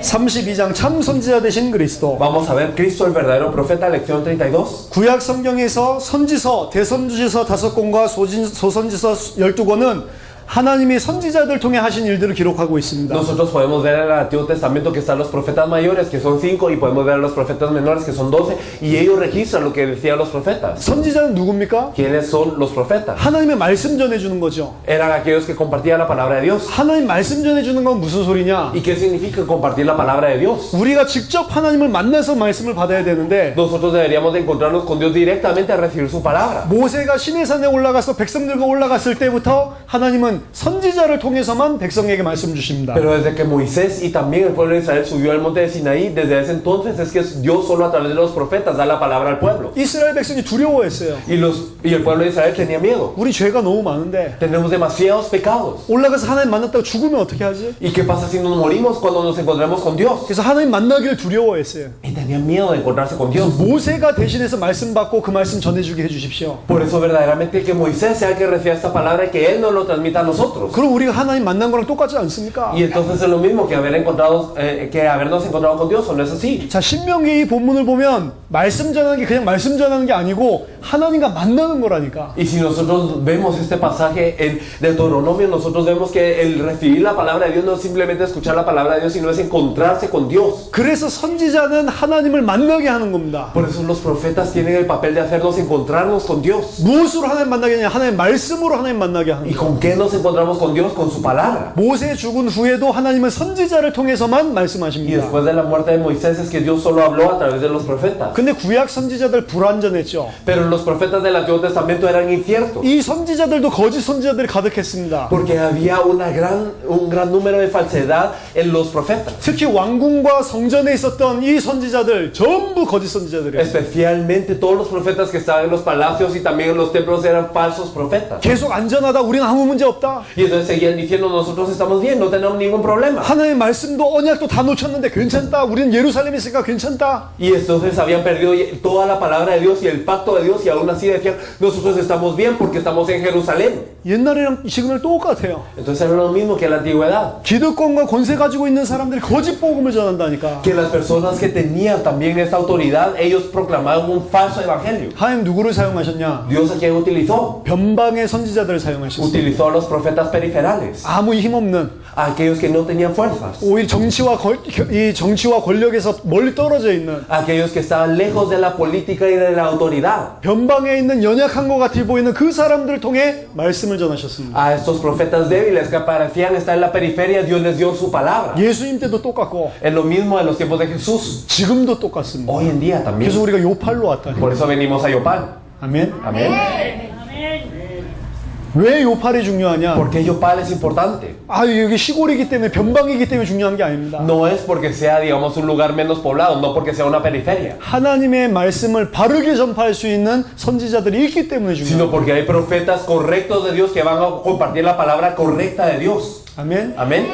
Speaker 1: 32장 참 선지자 되신 그리스도.
Speaker 2: Vamos a ver Cristo el verdadero profeta, lección 32.
Speaker 1: 구약 성경에서 선지서, 대선지서 5권과 소선지서 12권은 하나님이 선지자들 통해 하신 일들을 기록하고 있습니다.
Speaker 2: Nosotros podemos ver en el Antiguo Testamento que están los profetas mayores, que son 5, y podemos ver los profetas menores, que son 12, y ellos registran lo que decían los profetas.
Speaker 1: 선지자는 누굽니까?
Speaker 2: ¿Quiénes son los profetas?
Speaker 1: 하나님의 말씀 전해주는 거죠.
Speaker 2: Eran aquellos que compartían la palabra de Dios.
Speaker 1: 하나님 말씀 전해주는 건 무슨 소리냐?
Speaker 2: ¿Y qué significa compartir la palabra de Dios?
Speaker 1: 우리가 직접 하나님을 만나서 말씀을 받아야 되는데
Speaker 2: Nosotros deberíamos de encontrarnos con Dios directamente a recibir su palabra.
Speaker 1: 모세가 시내산에 올라가서 백성들과 올라갔을 때부터 하나님은 선지자를 통해서만 백성에게 말씀 주십니다.
Speaker 2: Pero desde que Moisés y también el pueblo de Israel subió al monte de Sinaí, desde ese entonces es que Dios solo a través de los profetas da la palabra al pueblo.
Speaker 1: 이스라엘 백성이 두려워했어요.
Speaker 2: Y el pueblo de Israel tenía miedo.
Speaker 1: 우리 죄가 너무 많은데
Speaker 2: Tenemos demasiados pecados.
Speaker 1: 올라가서 하나님 만났다가 죽으면 어떻게 하지?
Speaker 2: ¿Y qué pasa si nos morimos cuando nos encontremos con Dios?
Speaker 1: 그래서 하나님 만나기를 두려워했어요.
Speaker 2: Y tenían miedo de encontrarse con Dios.
Speaker 1: 모세가 대신해서 말씀 받고 그 말씀 전해주게 해주십시오.
Speaker 2: Por eso verdaderamente que Moisés sea el que reciba esta palabra y que Él nos lo transmita a nosotros.
Speaker 1: 그럼 우리가 하나님 만난 거랑 똑같지 않습니까?
Speaker 2: Y entonces es lo mismo que habernos encontrado con Dios, ¿o no es así?
Speaker 1: 자, 신명기 이 본문을 보면 말씀 전하는 게 그냥 말씀 전하는 게 아니고 하나님과 만나는 거라니까.
Speaker 2: Y si nosotros vemos este pasaje en Deuteronomio, nosotros vemos que el recibir la palabra de Dios no es simplemente escuchar la palabra de Dios, sino es encontrarse con Dios.
Speaker 1: 그래서 선지자는 하나님을 만나게 하는 겁니다.
Speaker 2: Por eso los profetas tienen el papel de hacernos encontrarnos con Dios.
Speaker 1: 무엇으로 하나님 만나게 하냐? 하나님 말씀으로 하나님 만나게 하는
Speaker 2: ¿Y
Speaker 1: 거예요.
Speaker 2: con qué nos encontramos con Dios? Con su palabra.
Speaker 1: 모세 죽은 후에도 하나님은 선지자를 통해서만
Speaker 2: Y
Speaker 1: 말씀하십니다.
Speaker 2: después de la muerte de Moisés es que Dios solo habló a través de los profetas.
Speaker 1: 근데 구약 선지자들 불완전했죠.
Speaker 2: Pero los profetas del Antiguo Testamento eran inciertos.
Speaker 1: 이 선지자들도 거짓 선지자들이 가득했습니다.
Speaker 2: Porque había un gran número de falsedad en los profetas.
Speaker 1: 특히 왕궁과 성전에 있었던 이 선지자들 전부 거짓 선지자들이에요.
Speaker 2: Especialmente todos los profetas que estaban en los palacios y también en los templos eran falsos profetas.
Speaker 1: 계속 안전하다, 우리는 아무 문제 없다. 없다.
Speaker 2: Y entonces seguían diciendo, nosotros estamos bien, no tenemos ningún problema.
Speaker 1: 하나님의 말씀도 언약도 다 놓쳤는데 괜찮다. 우리는 예루살렘에 있으니까 괜찮다.
Speaker 2: Y entonces habían perdido toda la palabra de Dios y el pacto de Dios y aún así decían, nosotros estamos bien porque estamos en Jerusalén.
Speaker 1: 옛날이랑 지금은 똑같아요.
Speaker 2: Entonces era lo mismo que en la antigüedad.
Speaker 1: 기득권과 권세 가지고 있는 사람들이 거짓 복음을 전한다니까.
Speaker 2: Que las personas que tenían también esa autoridad, ellos proclamaban un falso evangelio.
Speaker 1: 하나님 누구를 사용하셨냐?
Speaker 2: Dios a quien utilizó.
Speaker 1: 변방의 선지자들을 사용하셨어요.
Speaker 2: Utilizó a los profetas periferiales,
Speaker 1: 아무 힘없는,
Speaker 2: a aquellos que no tenían fuerzas,
Speaker 1: 오히려 이 정치와 권력에서 멀리 떨어져 있는,
Speaker 2: a aquellos que estaban lejos de la política y de la autoridad.
Speaker 1: 변방에 있는 연약한 것 같아 보이는 그 사람들을 통해 말씀을 전하셨습니다.
Speaker 2: A estos profetas débiles que parecían estar en la periferia, Dios les dio su palabra.
Speaker 1: 예수님 때도 똑같고
Speaker 2: Es lo mismo en los tiempos de Jesús.
Speaker 1: 지금도 똑같습니다.
Speaker 2: Hoy en día también.
Speaker 1: 그래서 우리가 요팔로 왔다.
Speaker 2: Por eso venimos a Yopal.
Speaker 1: 아멘.
Speaker 2: Amén.
Speaker 1: 왜 요팔이 중요하냐?
Speaker 2: ¿Por qué Yopal es importante?
Speaker 1: 아, 여기 시골이기 때문에, 변방이기 때문에 중요한 게 아닙니다.
Speaker 2: No es porque sea, digamos, un lugar menos poblado, no porque sea una periferia,
Speaker 1: 하나님의 말씀을 바르게 전파할 수 있는 선지자들이 있기 때문에 중요합니다.
Speaker 2: sino porque hay profetas correctos de Dios que van a compartir la palabra correcta de Dios.
Speaker 1: 아멘.
Speaker 2: Amén.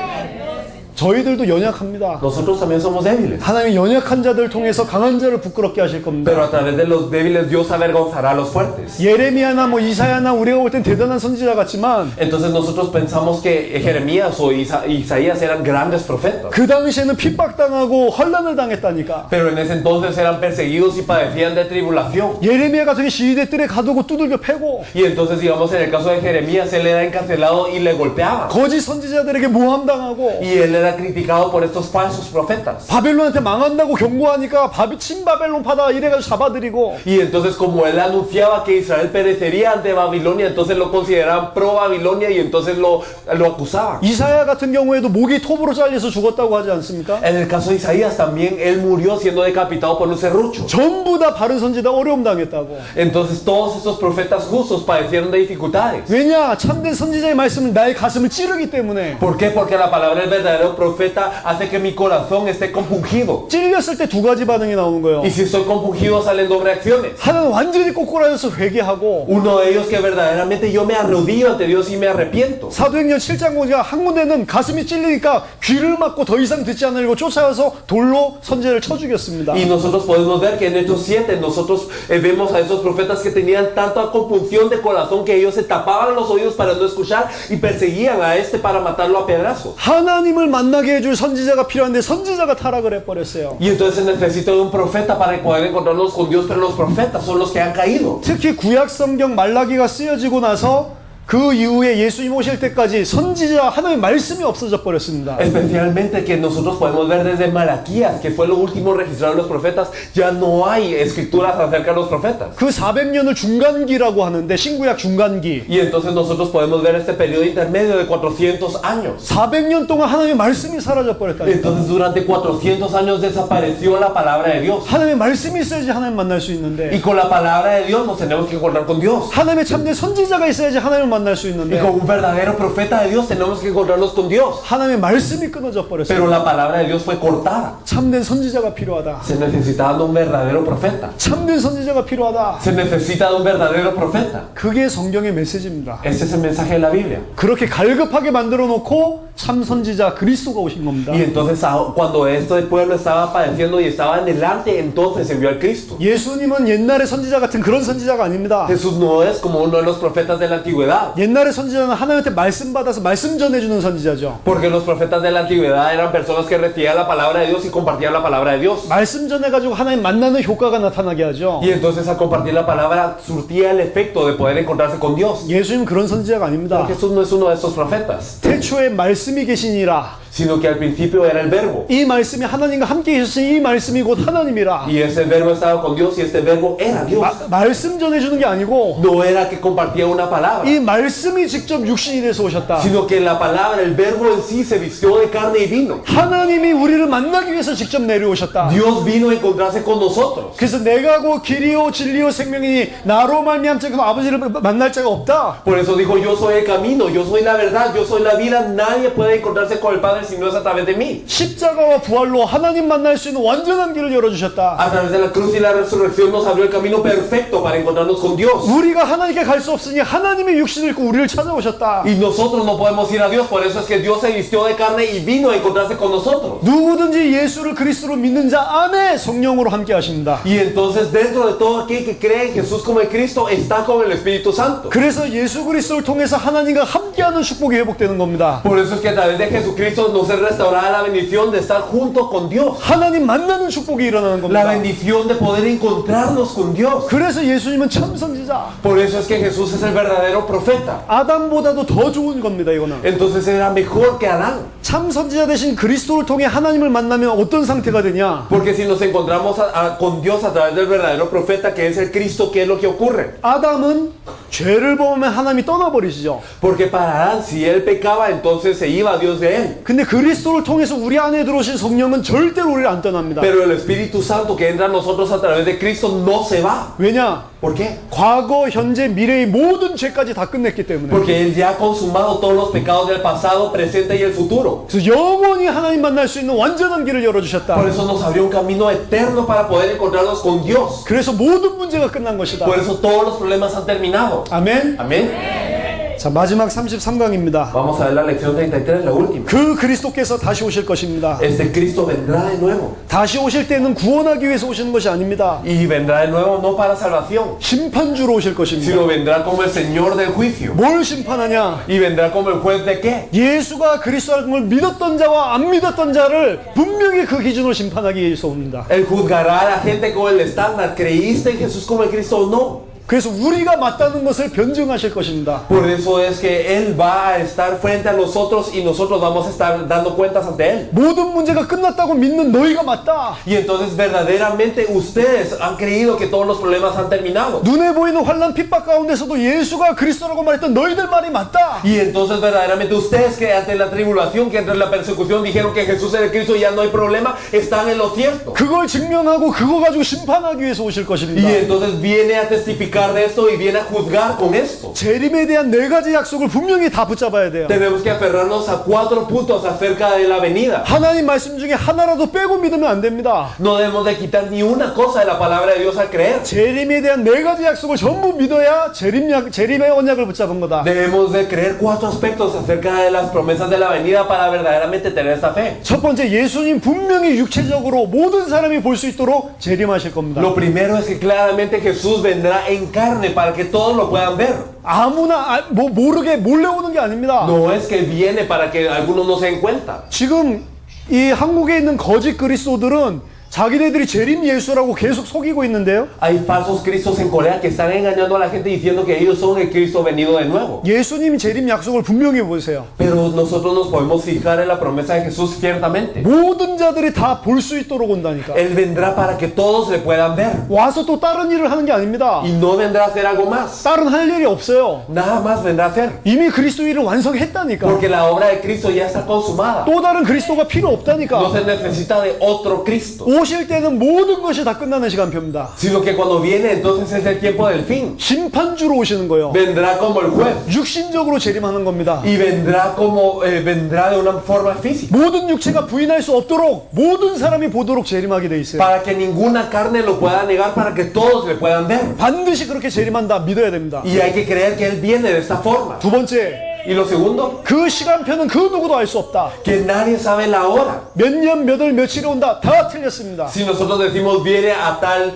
Speaker 1: 저희들도 연약합니다.
Speaker 2: Nosotros también somos débiles.
Speaker 1: 하나님이 연약한 자들을 통해서 강한 자를 부끄럽게 하실 겁니다.
Speaker 2: Pero a través de los débiles Dios avergonzará a los fuertes.
Speaker 1: 예레미야나 뭐 이사야나 우리가 볼 땐 대단한 선지자 같지만
Speaker 2: Entonces nosotros pensamos que Jeremías o Isaías eran grandes profetas.
Speaker 1: 그 당시에는 핍박당하고 환난을 당했다니까.
Speaker 2: Pero en ese entonces eran perseguidos y padecían de tribulación.
Speaker 1: 예레미야 같은 게 시위대들에 가두고 두들겨 패고
Speaker 2: Y entonces, digamos, en el caso de Jeremías, él era encarcelado y le golpeaba.
Speaker 1: 거짓 선지자들에게 모함당하고
Speaker 2: Y él era criticado por estos falsos profetas.
Speaker 1: 바벨론한테 망한다고 경고하니까 친바벨론파다 이래가지고 잡아들이고
Speaker 2: Y entonces, como él anunciaba que Israel perecería ante Babilonia, entonces lo consideraban pro Babilonia y entonces lo acusaban.
Speaker 1: 이사야 같은 경우에도 목이 톱으로 잘려서 죽었다고 하지 않습니까?
Speaker 2: En el caso de Isaías también, él murió siendo decapitado por un serrucho.
Speaker 1: 전부 다 바른 선지자 어려움 당했다고.
Speaker 2: Entonces, todos estos profetas justos padecieron de dificultades.
Speaker 1: 왜냐? 참된 선지자의 말씀은 나의 가슴을 찌르기 때문에.
Speaker 2: ¿Por qué? Porque la palabra del verdadero profeta hace que mi corazón esté compungido.
Speaker 1: 찔렸을 때 두 가지 반응이 나오는 거예요.
Speaker 2: Y si estoy compungido, salen dos reacciones.
Speaker 1: 하나는 완전히 꼬꾸라져서 회개하고
Speaker 2: Uno de ellos que verdaderamente yo me arrodillo ante Dios y me arrepiento.
Speaker 1: 사도행전 7장 보니까 한 군데는 가슴이 찔리니까 귀를 막고 더 이상 듣지 않으려고 쫓아가서 돌로 선지자를 쳐 죽였습니다.
Speaker 2: Y nosotros podemos ver que en Hechos 7 nosotros vemos a esos profetas que tenían tanta compunción de corazón que ellos se tapaban los oídos para no escuchar y perseguían a este para matarlo a pedrazos.
Speaker 1: 하나님을 만나게 해줄 선지자가 필요한데 선지자가 타락을 해버렸어요.
Speaker 2: Y entonces se necesita de un profeta para poder encontrarnos con Dios, pero los profetas son los que han caído.
Speaker 1: 특히 구약 성경 말라기가 쓰여지고 나서 그 이후에 예수님 오실 때까지 선지자 하나님의 말씀이 없어져 버렸습니다.
Speaker 2: Especialmente que nosotros podemos ver desde Malaquías, que fue lo último registrado de los profetas, ya no hay escrituras acerca de los profetas.
Speaker 1: 그 400년을 중간기라고 하는데 신구약 중간기.
Speaker 2: Y entonces nosotros podemos ver este periodo intermedio de 400 años.
Speaker 1: 400년 동안 하나님의 말씀이 사라져 버렸다니까.
Speaker 2: Entonces durante 400 años desapareció la palabra de Dios.
Speaker 1: 하나님의 말씀이 있어야지 하나님 만날 수 있는데
Speaker 2: Y con la palabra de Dios nos tenemos que encontrar con Dios.
Speaker 1: 하나님의 참된 선지자가 있어야지 하나님을 만날 수
Speaker 2: Y
Speaker 1: 있는데
Speaker 2: con un verdadero profeta de Dios tenemos que encontrarnos con Dios.
Speaker 1: 하나님의 말씀이 끊어져 버렸어요.
Speaker 2: Pero la palabra de Dios fue cortada.
Speaker 1: 참된 선지자가 필요하다.
Speaker 2: Se necesitaba de un verdadero profeta.
Speaker 1: 참된 선지자가 필요하다.
Speaker 2: Se necesita de un verdadero profeta.
Speaker 1: 그게 성경의 메시지입니다.
Speaker 2: Este es el mensaje de la Biblia.
Speaker 1: 그렇게 갈급하게 만들어 놓고 참 선지자 그리스도가 오신 겁니다.
Speaker 2: Y entonces cuando este pueblo estaba padeciendo y estaba delante, entonces envió al Cristo.
Speaker 1: 예수님은 옛날의 선지자 같은 그런 선지자가 아닙니다.
Speaker 2: Jesús no es como uno de los profetas de la antigüedad.
Speaker 1: 옛날의 선지자는 하나님한테 말씀 받아서 말씀 전해주는 선지자죠.
Speaker 2: Porque los profetas de la antigüedad eran personas que recibían la palabra de Dios y compartían la palabra de Dios.
Speaker 1: 말씀 전해가지고 하나님 만나는 효과가 나타나게 하죠.
Speaker 2: Y entonces al compartir la palabra surtía el efecto de poder encontrarse con Dios.
Speaker 1: 예수님 그런 선지자가 아닙니다.
Speaker 2: Pero Jesús no es uno de estos profetas,
Speaker 1: 태초에 말씀이 계시니라.
Speaker 2: sino que al principio era el verbo.
Speaker 1: 이 말씀이 하나님과 함께 계셨으니 이 말씀이 곧 하나님이라.
Speaker 2: Y ese verbo estaba con Dios y este verbo era Dios.
Speaker 1: 말씀 전해주는 게 아니고
Speaker 2: No era que compartía una palabra,
Speaker 1: 이 말씀이 직접 육신이 돼서 오셨다.
Speaker 2: sino que la palabra, el verbo en sí se vistió de carne y vino.
Speaker 1: 하나님이 우리를 만나기 위해서 직접 내려오셨다.
Speaker 2: Dios vino a encontrarse con nosotros.
Speaker 1: 그래서 내가 고 길이요 진리요 생명이니 나로 말미암 자 아버지를 만날 자가 없다.
Speaker 2: Por eso dijo, yo soy el camino, yo soy la verdad, yo soy la vida. Nadie puede encontrarse con el Padre si no es a través de mí?
Speaker 1: 십자가와 부활로 하나님 만날 수 있는 완전한 길을 열어주셨다.
Speaker 2: A través de la cruz y la resurrección nos abrió el camino perfecto para encontrarnos con Dios.
Speaker 1: 우리가 하나님께 갈 수 없으니 하나님의 육신을 입고 우리를 찾아오셨다.
Speaker 2: Y nosotros no podemos ir a Dios, por eso es que Dios se vistió de carne y vino a encontrarse con nosotros.
Speaker 1: 누구든지 예수를 그리스도로 믿는 자 안에 성령으로 함께 하십니다.
Speaker 2: Y entonces dentro de todo aquel que cree en Jesús como el Cristo está con el Espíritu Santo.
Speaker 1: 그래서 예수 그리스도를 통해서 하나님과 함께하는 축복이 회복되는 겁니다.
Speaker 2: Por eso es que a través de Jesucristo nos es restaurada la bendición de estar junto con Dios.
Speaker 1: 하나님 만나는 축복이 일어나는
Speaker 2: La
Speaker 1: 겁니다.
Speaker 2: bendición de poder encontrarnos con Dios.
Speaker 1: 그래서 예수님은 참 선지자.
Speaker 2: Por eso es que Jesús es el verdadero profeta.
Speaker 1: 아담보다도 더 좋은 겁니다. 이거는.
Speaker 2: Entonces era mejor que Adán.
Speaker 1: 참 선지자 대신 그리스도를 통해 하나님을 만나면 어떤 상태가 되냐?
Speaker 2: Porque si nos encontramos con Dios a través del verdadero profeta que es el Cristo, ¿qué es lo que ocurre?
Speaker 1: 아담은 죄를 범하면 하나님이 떠나버리시죠.
Speaker 2: Porque para Adán, si él pecaba, entonces se iba Dios de él.
Speaker 1: 근데 그리스도를 통해서 우리 안에 들어오신 성령은 절대로 우리를 안 떠납니다.
Speaker 2: Pero el Espíritu Santo que entra a nosotros a través de Cristo no se va.
Speaker 1: 왜냐?
Speaker 2: ¿Por qué?
Speaker 1: 과거, 현재, 미래의 모든 죄까지 다 끝냈기 때문에.
Speaker 2: Porque él ya ha consumado todos los pecados del pasado, presente y el futuro.
Speaker 1: 그래서 영원히 하나님 만날 수 있는 완전한 길을 열어주셨다.
Speaker 2: Por eso nos abrió un camino eterno para poder encontrarnos con Dios.
Speaker 1: 그래서 모든 문제가 끝난 것이다.
Speaker 2: Por eso todos los problemas han terminado.
Speaker 1: 아멘.
Speaker 2: Amén.
Speaker 1: 자, 마지막 33강입니다.
Speaker 2: Vamos a ver la lección 33, la última.
Speaker 1: 그 그리스도께서 다시 오실 것입니다.
Speaker 2: Este Cristo vendrá de nuevo.
Speaker 1: 다시 오실 때는 구원하기 위해서 오시는 것이 아닙니다.
Speaker 2: Y vendrá de nuevo no para salvación,
Speaker 1: 심판주로 오실 것입니다.
Speaker 2: sino vendrá como el Señor del juicio.
Speaker 1: 뭘 심판하냐?
Speaker 2: Y vendrá como el juez de qué?
Speaker 1: 예수가 그리스도를 믿었던 자와 안 믿었던 자를 분명히 그 기준으로 심판하기 위해서 옵니다.
Speaker 2: Él juzgará a la gente con el estándar. ¿Creíste en Jesús como el Cristo o no?
Speaker 1: 그래서 우리가 맞다는 것을 변증하실 것입니다.
Speaker 2: Por eso es que Él va a estar frente a nosotros y nosotros vamos a estar dando cuentas ante Él.
Speaker 1: 모든 문제가 끝났다고 믿는 너희가 맞다.
Speaker 2: Y entonces verdaderamente ustedes han creído que todos los problemas han terminado.
Speaker 1: 눈에 보이는 환난 핍박 가운데서도 예수가 그리스도라고 말했던 너희들 말이 맞다.
Speaker 2: Y entonces verdaderamente ustedes que ante la tribulación, que ante la persecución dijeron que Jesús es el Cristo y ya no hay problema, están en lo cierto.
Speaker 1: 그걸 증명하고 그거 가지고 심판하기 위해서 오실 것입니다.
Speaker 2: Y entonces viene a testificar de esto y viene a juzgar con esto.
Speaker 1: 재림에 대한 네 가지 약속을 분명히 다 붙잡아야 돼요.
Speaker 2: Tenemos que aferrarnos a 4 puntos acerca de la venida.
Speaker 1: 하나님 말씀 중에 하나라도 빼고 믿으면 안 됩니다.
Speaker 2: No debemos de quitar ni una cosa de la palabra de Dios al creer.
Speaker 1: 재림에 대한 네 가지 약속을 전부 믿어야 재림의 언약을 붙잡은 거다.
Speaker 2: Debemos de creer 4 aspectos acerca de las promesas de la venida para verdaderamente tener esta fe.
Speaker 1: 첫 번째, 예수님 분명히 육체적으로 모든 사람이 볼 수 있도록 재림하실 겁니다.
Speaker 2: Lo primero es que claramente Jesús vendrá en carne para que todos lo puedan ver.
Speaker 1: 아무나 모르게 몰래 오는 게 아닙니다.
Speaker 2: No es que viene para que algunos no se den cuenta.
Speaker 1: 지금 이 한국에 있는 거짓 그리스도들은 자기네들이 재림 예수라고 계속 속이고 있는데요.
Speaker 2: Hay falsos cristos en Corea que están engañando a la gente diciendo que ellos son el Cristo venido de nuevo.
Speaker 1: 예수님이 재림 약속을 분명히 보세요.
Speaker 2: Pero nosotros nos podemos fijar en la promesa de Jesús ciertamente.
Speaker 1: 모든 자들이 다 볼 수 있도록 온다니까.
Speaker 2: Él vendrá para que todos le puedan ver.
Speaker 1: 와서 또 다른 일을 하는 게 아닙니다.
Speaker 2: Y no vendrá a hacer algo más.
Speaker 1: 다른 할 일이 없어요.
Speaker 2: Nada más vendrá a hacer.
Speaker 1: 이미 그리스도 일을 완성했다니까.
Speaker 2: Porque la obra de Cristo ya está consumada.
Speaker 1: 또 다른 그리스도가 필요
Speaker 2: No
Speaker 1: 없다니까.
Speaker 2: se necesita de otro Cristo.
Speaker 1: 오실 때는 모든 것이 다 끝나는 시간표입니다.
Speaker 2: Sino que cuando viene entonces es el tiempo del fin.
Speaker 1: 심판주로 오시는 거예요.
Speaker 2: Vendrá como el juez.
Speaker 1: 육신적으로 재림하는 겁니다.
Speaker 2: Y vendrá como vendrá de una forma física.
Speaker 1: 모든 육체가 부인할 수 없도록 모든 사람이 보도록 재림하게 돼 있어요.
Speaker 2: Para que ninguna carne lo pueda negar, para que todos le puedan ver.
Speaker 1: 반드시 그렇게 재림한다 믿어야 됩니다.
Speaker 2: Y hay que creer que Él viene de esta forma.
Speaker 1: 두 번째,
Speaker 2: Y lo segundo,
Speaker 1: 그 시간표는 그 누구도 알 수 없다.
Speaker 2: que nadie sabe la hora.
Speaker 1: 몇 년, 몇 월, 며칠에 온다. 다 틀렸습니다.
Speaker 2: Si nosotros decimos viene a tal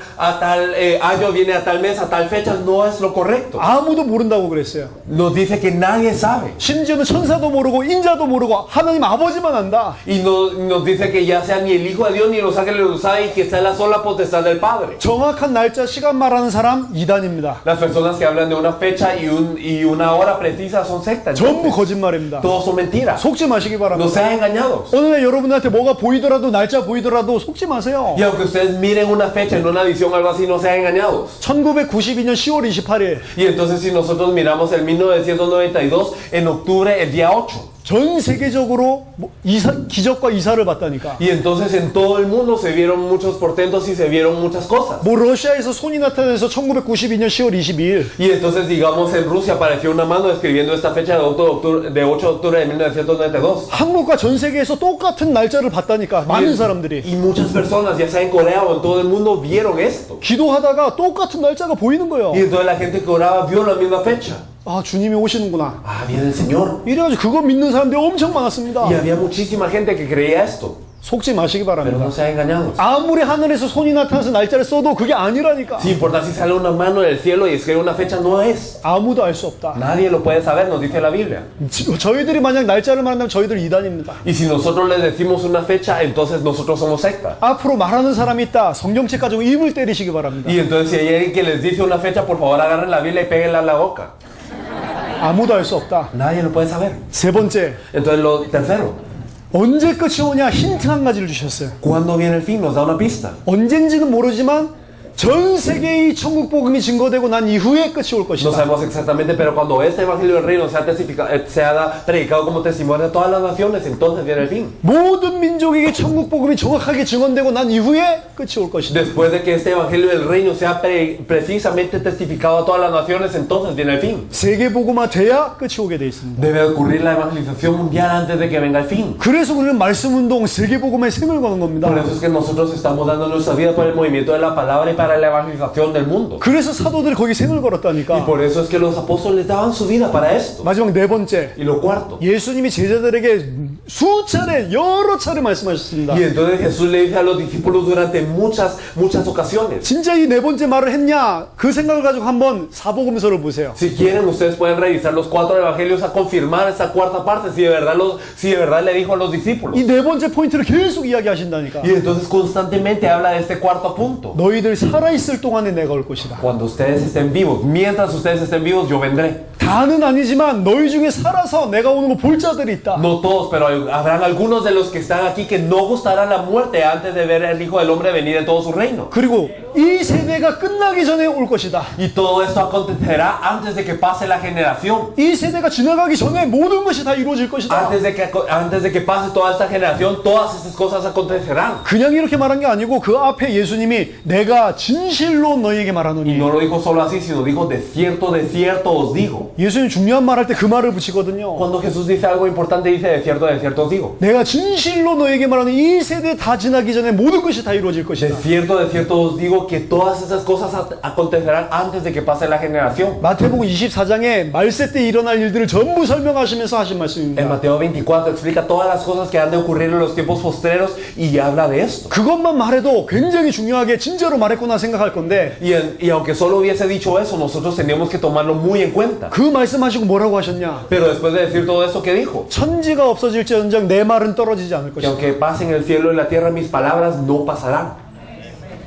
Speaker 2: año, viene a tal mes, a tal fecha, no es lo correcto.
Speaker 1: 아무도 모른다고 그랬어요.
Speaker 2: Nos dice que nadie sabe.
Speaker 1: 심지어는 천사도 모르고 인자도 모르고 하나님 아버지만 안다.
Speaker 2: Y nos dice que ya sea ni el Hijo de Dios ni los ángeles lo saben y que está en la sola potestad del Padre.
Speaker 1: 정확한 날짜, 시간 말하는 사람 이단입니다.
Speaker 2: Las personas que hablan de una fecha y una hora precisa son sectas.
Speaker 1: 전부 거짓말입니다.
Speaker 2: Todos son mentiras.
Speaker 1: 속지 마시기
Speaker 2: No
Speaker 1: 바랍니다.
Speaker 2: sean engañados.
Speaker 1: 오늘 여러분한테 뭐가 보이더라도 날짜 보이더라도 속지 마세요.
Speaker 2: Y aunque ustedes miren una fecha en una visión o algo así, no sean engañados.
Speaker 1: 1992년 10월 28일
Speaker 2: Y entonces si nosotros miramos el 1992 en octubre, el día 8.
Speaker 1: 전 세계적으로 기적과 이사를 봤다니까.
Speaker 2: Y entonces en todo el mundo se vieron muchos portentos y se vieron muchas cosas.
Speaker 1: 뭐 러시아에서 손이 나타나서 1992년 10월 22일.
Speaker 2: Y entonces, digamos, en Rusia apareció una mano escribiendo esta fecha de 8 de octubre de 1992.
Speaker 1: 한국과 전 세계에서 똑같은 날짜를 봤다니까. 많은 사람들이.
Speaker 2: Y muchas personas, ya sea en Corea o en todo el mundo, vieron esto.
Speaker 1: 기도하다가 똑같은 날짜가 보이는 거예요.
Speaker 2: Y entonces la gente que oraba vio la misma fecha.
Speaker 1: 아, 주님이 오시는구나.
Speaker 2: Ah, viene el Señor.
Speaker 1: 이래가지고 그거 믿는 사람들이 엄청 많았습니다.
Speaker 2: Y había muchísima gente que creía esto.
Speaker 1: 속지 마시기
Speaker 2: Pero
Speaker 1: 바랍니다.
Speaker 2: no sean engañados.
Speaker 1: 아무리 하늘에서 손이 나타나서 날짜를 써도 그게 아니라니까.
Speaker 2: Sin importar si sale una mano del cielo y escribe una fecha, no es.
Speaker 1: 아무도 알 수 없다.
Speaker 2: Nadie lo puede saber, nos dice la Biblia.
Speaker 1: 저희들이 만약 날짜를 말한다면 저희들 이단입니다.
Speaker 2: Y si nosotros les decimos una fecha, entonces nosotros somos secta.
Speaker 1: 앞으로 말하는 사람이 있다. 성경책 가지고 입을 때리시기 바랍니다.
Speaker 2: Y entonces si hay alguien que les dice una fecha, por favor agarren la Biblia y péguenla a la boca.
Speaker 1: 아무도 알 수 없다.
Speaker 2: Nadie lo puede saber.
Speaker 1: 세 번째,
Speaker 2: Entonces lo tercero,
Speaker 1: 언제 끝이 오냐 힌트 한 가지를 주셨어요.
Speaker 2: ¿cuándo viene el fin? Nos da una pista.
Speaker 1: 언젠지는 모르지만 전 세계의 천국 복음이 증거되고 난 이후에 끝이 올
Speaker 2: No
Speaker 1: 것이다.
Speaker 2: sabemos exactamente, pero cuando este evangelio del reino sea predicado como testimonio de todas las naciones, entonces viene el fin.
Speaker 1: 모든 민족에게 천국 복음이 정확하게 증언되고 난 이후에 끝이 올 것이다.
Speaker 2: Después de que este evangelio del reino sea precisamente testificado a todas las naciones, entonces viene el fin.
Speaker 1: 세계 복음화 돼야 끝이 오게 돼 있습니다.
Speaker 2: Debe ocurrir la evangelización mundial antes de que venga el fin.
Speaker 1: 그래서 우리는 말씀 운동 세계 복음에 생을 거는 겁니다.
Speaker 2: Por eso es que nosotros estamos dando nuestra vida por el movimiento de la palabra y para la evangelización del mundo.
Speaker 1: 그래서 사도들이 거기 생을
Speaker 2: Y
Speaker 1: 걸었다니까.
Speaker 2: por eso es que los apóstoles daban su vida para esto.
Speaker 1: 마지막 네 번째,
Speaker 2: Y lo cuarto.
Speaker 1: 예수님이 제자들에게 수차례 여러 차례 말씀하셨습니다.
Speaker 2: Y entonces Jesús le dice a los discípulos durante muchas ocasiones.
Speaker 1: 진짜 이 네 번째 말을 했냐? 그 생각을 가지고 한번 사복음서를 보세요.
Speaker 2: Si quieren, ustedes pueden revisar los 4 evangelios a confirmar esta cuarta parte, si de verdad le dijo a los discípulos.
Speaker 1: 이 네 번째 포인트를 계속 이야기하신다니까.
Speaker 2: Y entonces constantemente habla de este cuarto punto.
Speaker 1: 너희들 살아있을 동안에 내가 올 것이다.
Speaker 2: Cuando ustedes estén vivos, mientras ustedes estén vivos, yo vendré.
Speaker 1: 다는 아니지만 너희 중에 살아서 내가 오는 거 볼 자들이 있다.
Speaker 2: No todos, pero habrán algunos de los que están aquí que no gustarán la muerte antes de ver al Hijo del Hombre venir en todo su reino.
Speaker 1: 그리고 이 세대가 끝나기 전에 올 것이다.
Speaker 2: Y todo esto acontecerá antes de que pase la generación.
Speaker 1: 이 세대가 지나가기 전에 모든 것이 다 이루어질 것이다.
Speaker 2: Antes de que pase toda esta generación, todas estas cosas acontecerán.
Speaker 1: 그냥 이렇게 말한 게 아니고 그 앞에 예수님이 내가 진실로 너희에게
Speaker 2: Y
Speaker 1: 말하노니.
Speaker 2: no lo dijo solo así, sino dijo, de cierto os digo.
Speaker 1: 예수님 중요한 말 할 때 그 말을 붙이거든요.
Speaker 2: Cuando Jesús dice algo importante, dice, de cierto os digo.
Speaker 1: 내가 진실로 너에게 말하는 이 세대 다 지나기 전에 모든 것이 다 이루어질
Speaker 2: De
Speaker 1: 것이다.
Speaker 2: cierto os digo que todas esas cosas acontecerán antes de que pase la generación.
Speaker 1: 마태복음 24장에 말세 때 일어날 일들을 전부 설명하시면서 하신
Speaker 2: En
Speaker 1: 말씀입니다.
Speaker 2: Mateo 24 explica todas las cosas que han de ocurrir en los tiempos postreros y habla de esto.
Speaker 1: 그것만 말해도 굉장히 중요하게 진짜로 말했구나 생각할 건데
Speaker 2: Y aunque solo hubiese dicho eso, nosotros teníamos que tomarlo muy en cuenta.
Speaker 1: 그 말씀하시고 뭐라고 하셨냐?
Speaker 2: Pero después de decir todo esto, ¿qué dijo?
Speaker 1: 천지가 없어질지언정 내 말은 떨어지지 않을
Speaker 2: Que
Speaker 1: 것이다.
Speaker 2: aunque pasen el cielo y la tierra, mis palabras no pasarán.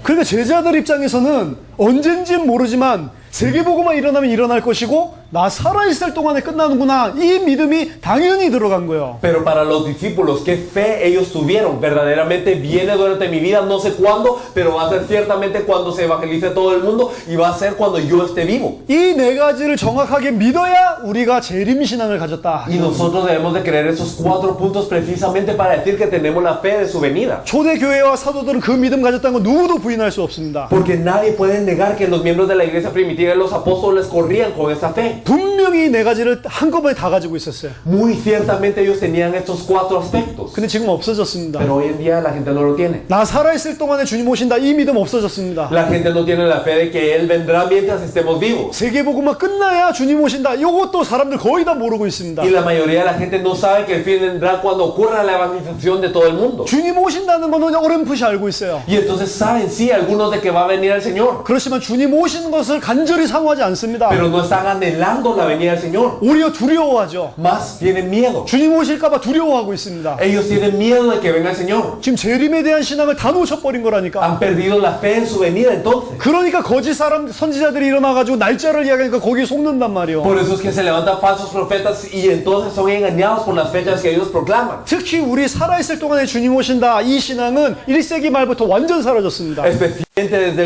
Speaker 1: 그러니까 제자들 입장에서는 언젠진 모르지만 세계복음만 일어나면 일어날 것이고 나 살아있을 동안에 끝나는구나 이 믿음이 당연히 들어간 거예요.
Speaker 2: Pero para los discípulos, ¿qué fe ellos tuvieron? Verdaderamente viene durante mi vida, no sé cuándo, pero va a ser ciertamente cuando se evangelice todo el mundo y va a ser cuando yo esté vivo.
Speaker 1: 이 네 가지를 정확하게 믿어야 우리가 재림신앙을 가졌다.
Speaker 2: Y nosotros debemos de creer esos 4 puntos precisamente para decir que tenemos la fe de su venida.
Speaker 1: 초대교회와 사도들은 그 믿음 가졌다는 건 누구도 부인할 수 없습니다.
Speaker 2: Porque nadie puede negar que los miembros de la iglesia primitiva y los apóstoles corrían con esa fe.
Speaker 1: 분명히 네 가지를 한꺼번에 다 가지고 있었어요.
Speaker 2: Muy ciertamente ellos tenían estos 4 aspectos.
Speaker 1: 근데 지금 없어졌습니다.
Speaker 2: Pero hoy en día la gente no lo tiene.
Speaker 1: 나 살아있을 동안에 주님 오신다 이 믿음 없어졌습니다.
Speaker 2: La gente no tiene la fe de que Él vendrá mientras estemos vivos.
Speaker 1: 세계복음만 끝나야 주님 오신다. 이것도 사람들 거의 다 모르고 있습니다.
Speaker 2: Y la mayoría de la gente no sabe que el fin vendrá cuando ocurra la evangelización de todo el mundo.
Speaker 1: 주님 오신다는 거는 어렴풋이 알고 있어요.
Speaker 2: Y entonces saben, sí, algunos de que va a venir el Señor.
Speaker 1: 그렇지만 주님 오시는 것을 간절히 사모하지 않습니다.
Speaker 2: Pero no están anhelando la venida del Señor.
Speaker 1: 오히려 두려워하죠.
Speaker 2: Más tienen miedo.
Speaker 1: 주님 오실까봐 두려워하고 있습니다.
Speaker 2: Ellos tienen miedo de que venga el Señor.
Speaker 1: 지금 재림에 대한 신앙을 다 놓쳐버린 거라니까.
Speaker 2: Han perdido la fe en su venida entonces.
Speaker 1: 그러니까 거짓 사람 선지자들이 일어나가지고 날짜를 이야기하니까 거기에 속는단 말이에요.
Speaker 2: Por eso es que se levantan falsos profetas y entonces son engañados por las fechas que ellos proclaman.
Speaker 1: 특히 우리 살아있을 동안에 주님 오신다 이 신앙은 1세기 말부터 완전 사라졌습니다.
Speaker 2: Desde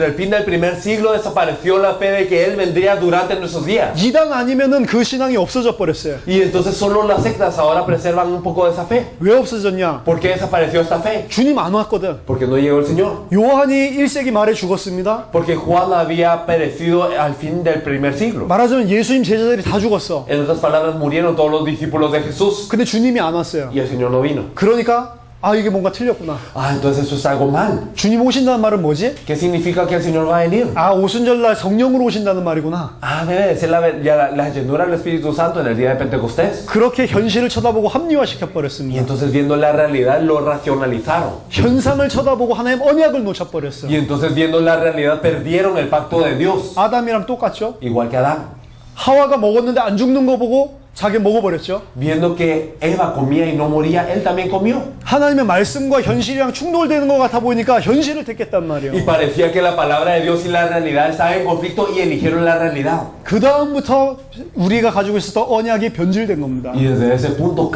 Speaker 2: el fin del primer siglo desapareció la fe de que Él vendría durante nuestros días.
Speaker 1: 이단 아니면은 그 신앙이 없어져 버렸어요.
Speaker 2: Y entonces solo las sectas ahora preservan un poco de esa fe.
Speaker 1: 왜 없어졌냐?
Speaker 2: ¿Por qué desapareció esta fe?
Speaker 1: 주님 안 왔거든.
Speaker 2: Porque no llegó el Señor.
Speaker 1: 요한이 1세기 말에 죽었습니다.
Speaker 2: Porque Juan había perecido al fin del primer siglo.
Speaker 1: 말하자면 예수님 제자들이 다 죽었어.
Speaker 2: En otras palabras, murieron todos los discípulos de Jesús
Speaker 1: 근데 주님이 안 왔어요.
Speaker 2: y el Señor no vino.
Speaker 1: 그러니까 이게 뭔가 틀렸구나.
Speaker 2: Ah, entonces eso es algo mal.
Speaker 1: 주님 오신다는 말은 뭐지?
Speaker 2: ¿Qué significa que el Señor va a venir?
Speaker 1: 오순절날 성령으로 오신다는 말이구나.
Speaker 2: Ah, debe de ser la llenura del Espíritu Santo en el día de Pentecostés.
Speaker 1: 그렇게 현실을 쳐다보고 합리화시켜
Speaker 2: Y
Speaker 1: 버렸습니다.
Speaker 2: entonces viendo la realidad lo racionalizaron.
Speaker 1: 현상을 쳐다보고 하나님 언약을 놓쳐버렸어요.
Speaker 2: Y entonces viendo la realidad perdieron el pacto de Dios.
Speaker 1: 아담이랑 똑같죠?
Speaker 2: Igual que Adán.
Speaker 1: 하와가 먹었는데 안 죽는 거 보고 자기 먹어버렸죠.
Speaker 2: Viendo que Eva comía y no moría, él también comió.
Speaker 1: 하나님의 말씀과 현실이랑 충돌되는 것 같아 보이니까 현실을 택했단
Speaker 2: Y
Speaker 1: 말이에요.
Speaker 2: parecía que la palabra de Dios y la realidad estaban en conflicto y eligieron la realidad.
Speaker 1: 그 다음부터 우리가 가지고 있었던 언약이 변질된 겁니다.
Speaker 2: Y desde ese punto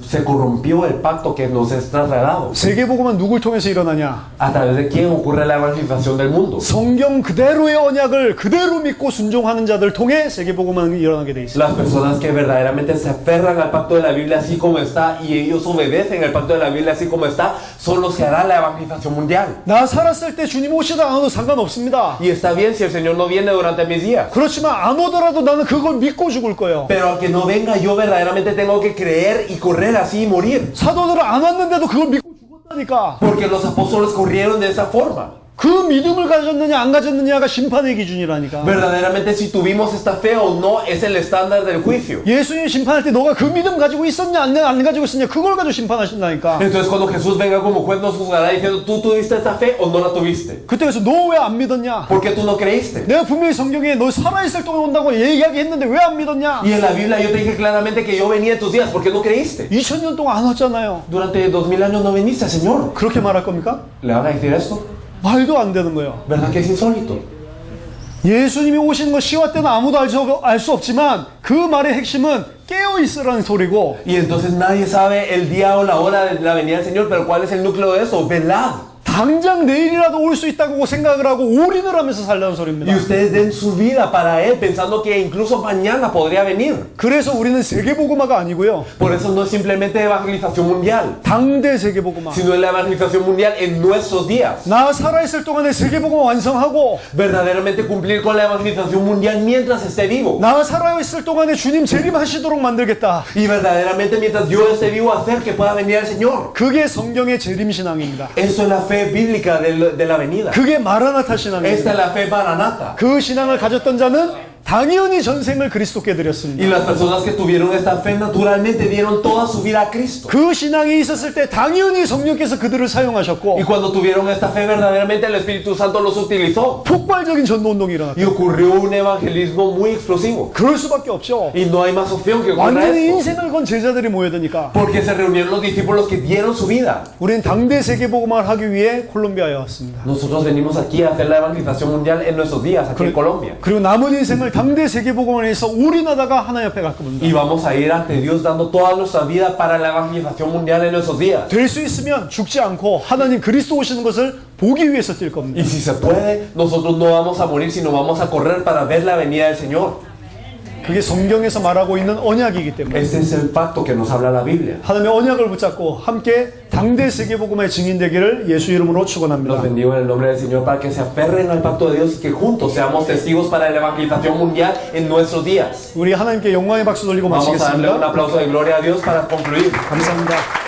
Speaker 2: se corrompió el pacto que nos es trasladado.
Speaker 1: 세계복음은 누굴 통해서 일어나냐?
Speaker 2: ¿A través de quién ocurre la evangelización del mundo?
Speaker 1: 성경 그대로의 언약을 그대로 믿고 순종하는 자들 통해 세계복음은 일어나게 돼 있어요.
Speaker 2: Las personas que verdaderamente se aferran al pacto de la Biblia así como está y ellos obedecen el pacto de la Biblia así como está, son los que harán la evangelización mundial.
Speaker 1: 나 살았을 때 주님 오시다 안 와도 상관없습니다.
Speaker 2: Y está bien si el Señor no viene durante mis días.
Speaker 1: 그렇지만 안 오더라도 나는 그걸 믿고 죽을 거예요.
Speaker 2: Pero aunque no venga, yo verdaderamente tengo que creer y correr así y morir.
Speaker 1: 사도들은 안 왔는데도 그걸 믿고 죽었다니까.
Speaker 2: Porque los apóstoles corrieron de esa forma.
Speaker 1: 그 믿음을 가졌느냐 안 가졌느냐가 심판의 기준이라니까.
Speaker 2: Verdaderamente si tuvimos esta fe o no es el estándar del juicio.
Speaker 1: 예수님 심판할 때 너가 그 믿음 가지고 있었냐 안 가지고 있었냐 그걸 가지고 심판하신다니까.
Speaker 2: Entonces cuando Jesús venga como juez nos juzgará diciendo tú tuviste esta fe o no la tuviste.
Speaker 1: 그때 그래서 너 왜 안 믿었냐?
Speaker 2: ¿Por qué tú no creíste?
Speaker 1: 내가 분명히 성경에 너 살아있을 동안 온다고 이야기했는데 왜 안 믿었냐?
Speaker 2: Y en la Biblia yo te dije claramente que yo venía en tus días. ¿Por qué no creíste?
Speaker 1: 2000년 동안 안 왔잖아요.
Speaker 2: Durante 2000 años no viniste, Señor.
Speaker 1: 그렇게 말할 겁니까?
Speaker 2: ¿Le van a decir esto?
Speaker 1: 말도 안 되는 거예요.
Speaker 2: ¿Verdad que es insólito?
Speaker 1: 예수님이 오시는 거 시와 때는 아무도 알 수 없지만 그 말의 핵심은 깨어 있으라는 소리고
Speaker 2: Y entonces nadie sabe el día o la hora de la venida del Señor, pero ¿cuál es el núcleo de eso? Velad.
Speaker 1: 당장 내일이라도 올 수 있다고 생각을 하고 올인을 하면서 살라는 소리입니다.
Speaker 2: Y ustedes den su vida para Él pensando que incluso mañana podría venir.
Speaker 1: 그래서 우리는 세계복음화가 아니고요.
Speaker 2: Por eso no es simplemente evangelización mundial,
Speaker 1: 당대 세계복음화.
Speaker 2: sino es la evangelización mundial en nuestros días.
Speaker 1: 나 살아있을 동안에 세계복음화 완성하고
Speaker 2: Verdaderamente cumplir con la evangelización mundial mientras esté vivo.
Speaker 1: 나 살아있을 동안에 주님 재림하시도록 만들겠다.
Speaker 2: Y verdaderamente mientras yo esté vivo hacer que pueda venir el Señor.
Speaker 1: 그게 성경의 재림신앙입니다.
Speaker 2: Eso es la fe bíblica de la venida.
Speaker 1: 그게 마라나타
Speaker 2: Esta
Speaker 1: 신앙입니다.
Speaker 2: es la fe maranata.
Speaker 1: 그 신앙을 가졌던 자는 당연히 전생을 그리스도께
Speaker 2: Y
Speaker 1: 드렸습니다.
Speaker 2: las personas que tuvieron esta fe naturalmente dieron toda su vida a Cristo.
Speaker 1: 그 신앙이 있었을 때 당연히 성령께서 그들을 사용하셨고
Speaker 2: Y cuando tuvieron esta fe verdaderamente el Espíritu Santo los utilizó.
Speaker 1: 폭발적인 전도운동이 일어났다.
Speaker 2: Y ocurrió un evangelismo muy explosivo.
Speaker 1: 그럴 수밖에 없죠.
Speaker 2: Y no hay más opción que ocurra
Speaker 1: 완전히
Speaker 2: esto.
Speaker 1: 인생을 건 제자들이 모여드니까
Speaker 2: Porque se reunieron los discípulos que dieron su vida.
Speaker 1: 우리는 당대 세계복음화를 하기 위해 콜롬비아에 왔습니다.
Speaker 2: Nosotros venimos aquí a hacer la evangelización mundial en nuestros días, aquí en Colombia.
Speaker 1: 그리고 남은 인생을 당대 세계복음화에 해서 올인하다가 하나님 앞에 갈 겁니다.
Speaker 2: Y vamos a ir ante Dios dando toda nuestra vida para la evangelización mundial en nuestros días.
Speaker 1: 될 수 있으면 죽지 않고 하나님 그리스도 오시는 것을 보기 위해서 뛸 겁니다.
Speaker 2: Y si se puede, nosotros no vamos a morir, sino vamos a correr para ver la venida del Señor.
Speaker 1: 그게 성경에서 말하고 있는 언약이기 때문에
Speaker 2: Este es el pacto que nos habla la Biblia.
Speaker 1: 하나님의 언약을 붙잡고 함께 당대 세계복음화의 증인되기를 예수 이름으로 축원합니다.
Speaker 2: Los bendigo en el nombre del Señor para que se aferren al pacto de Dios y que juntos seamos testigos para la evangelización mundial en nuestros días.
Speaker 1: 우리 하나님께 영광의 박수 돌리고
Speaker 2: Vamos a darle un
Speaker 1: 마치겠습니다.
Speaker 2: aplauso de gloria a Dios para concluir.
Speaker 1: 감사합니다.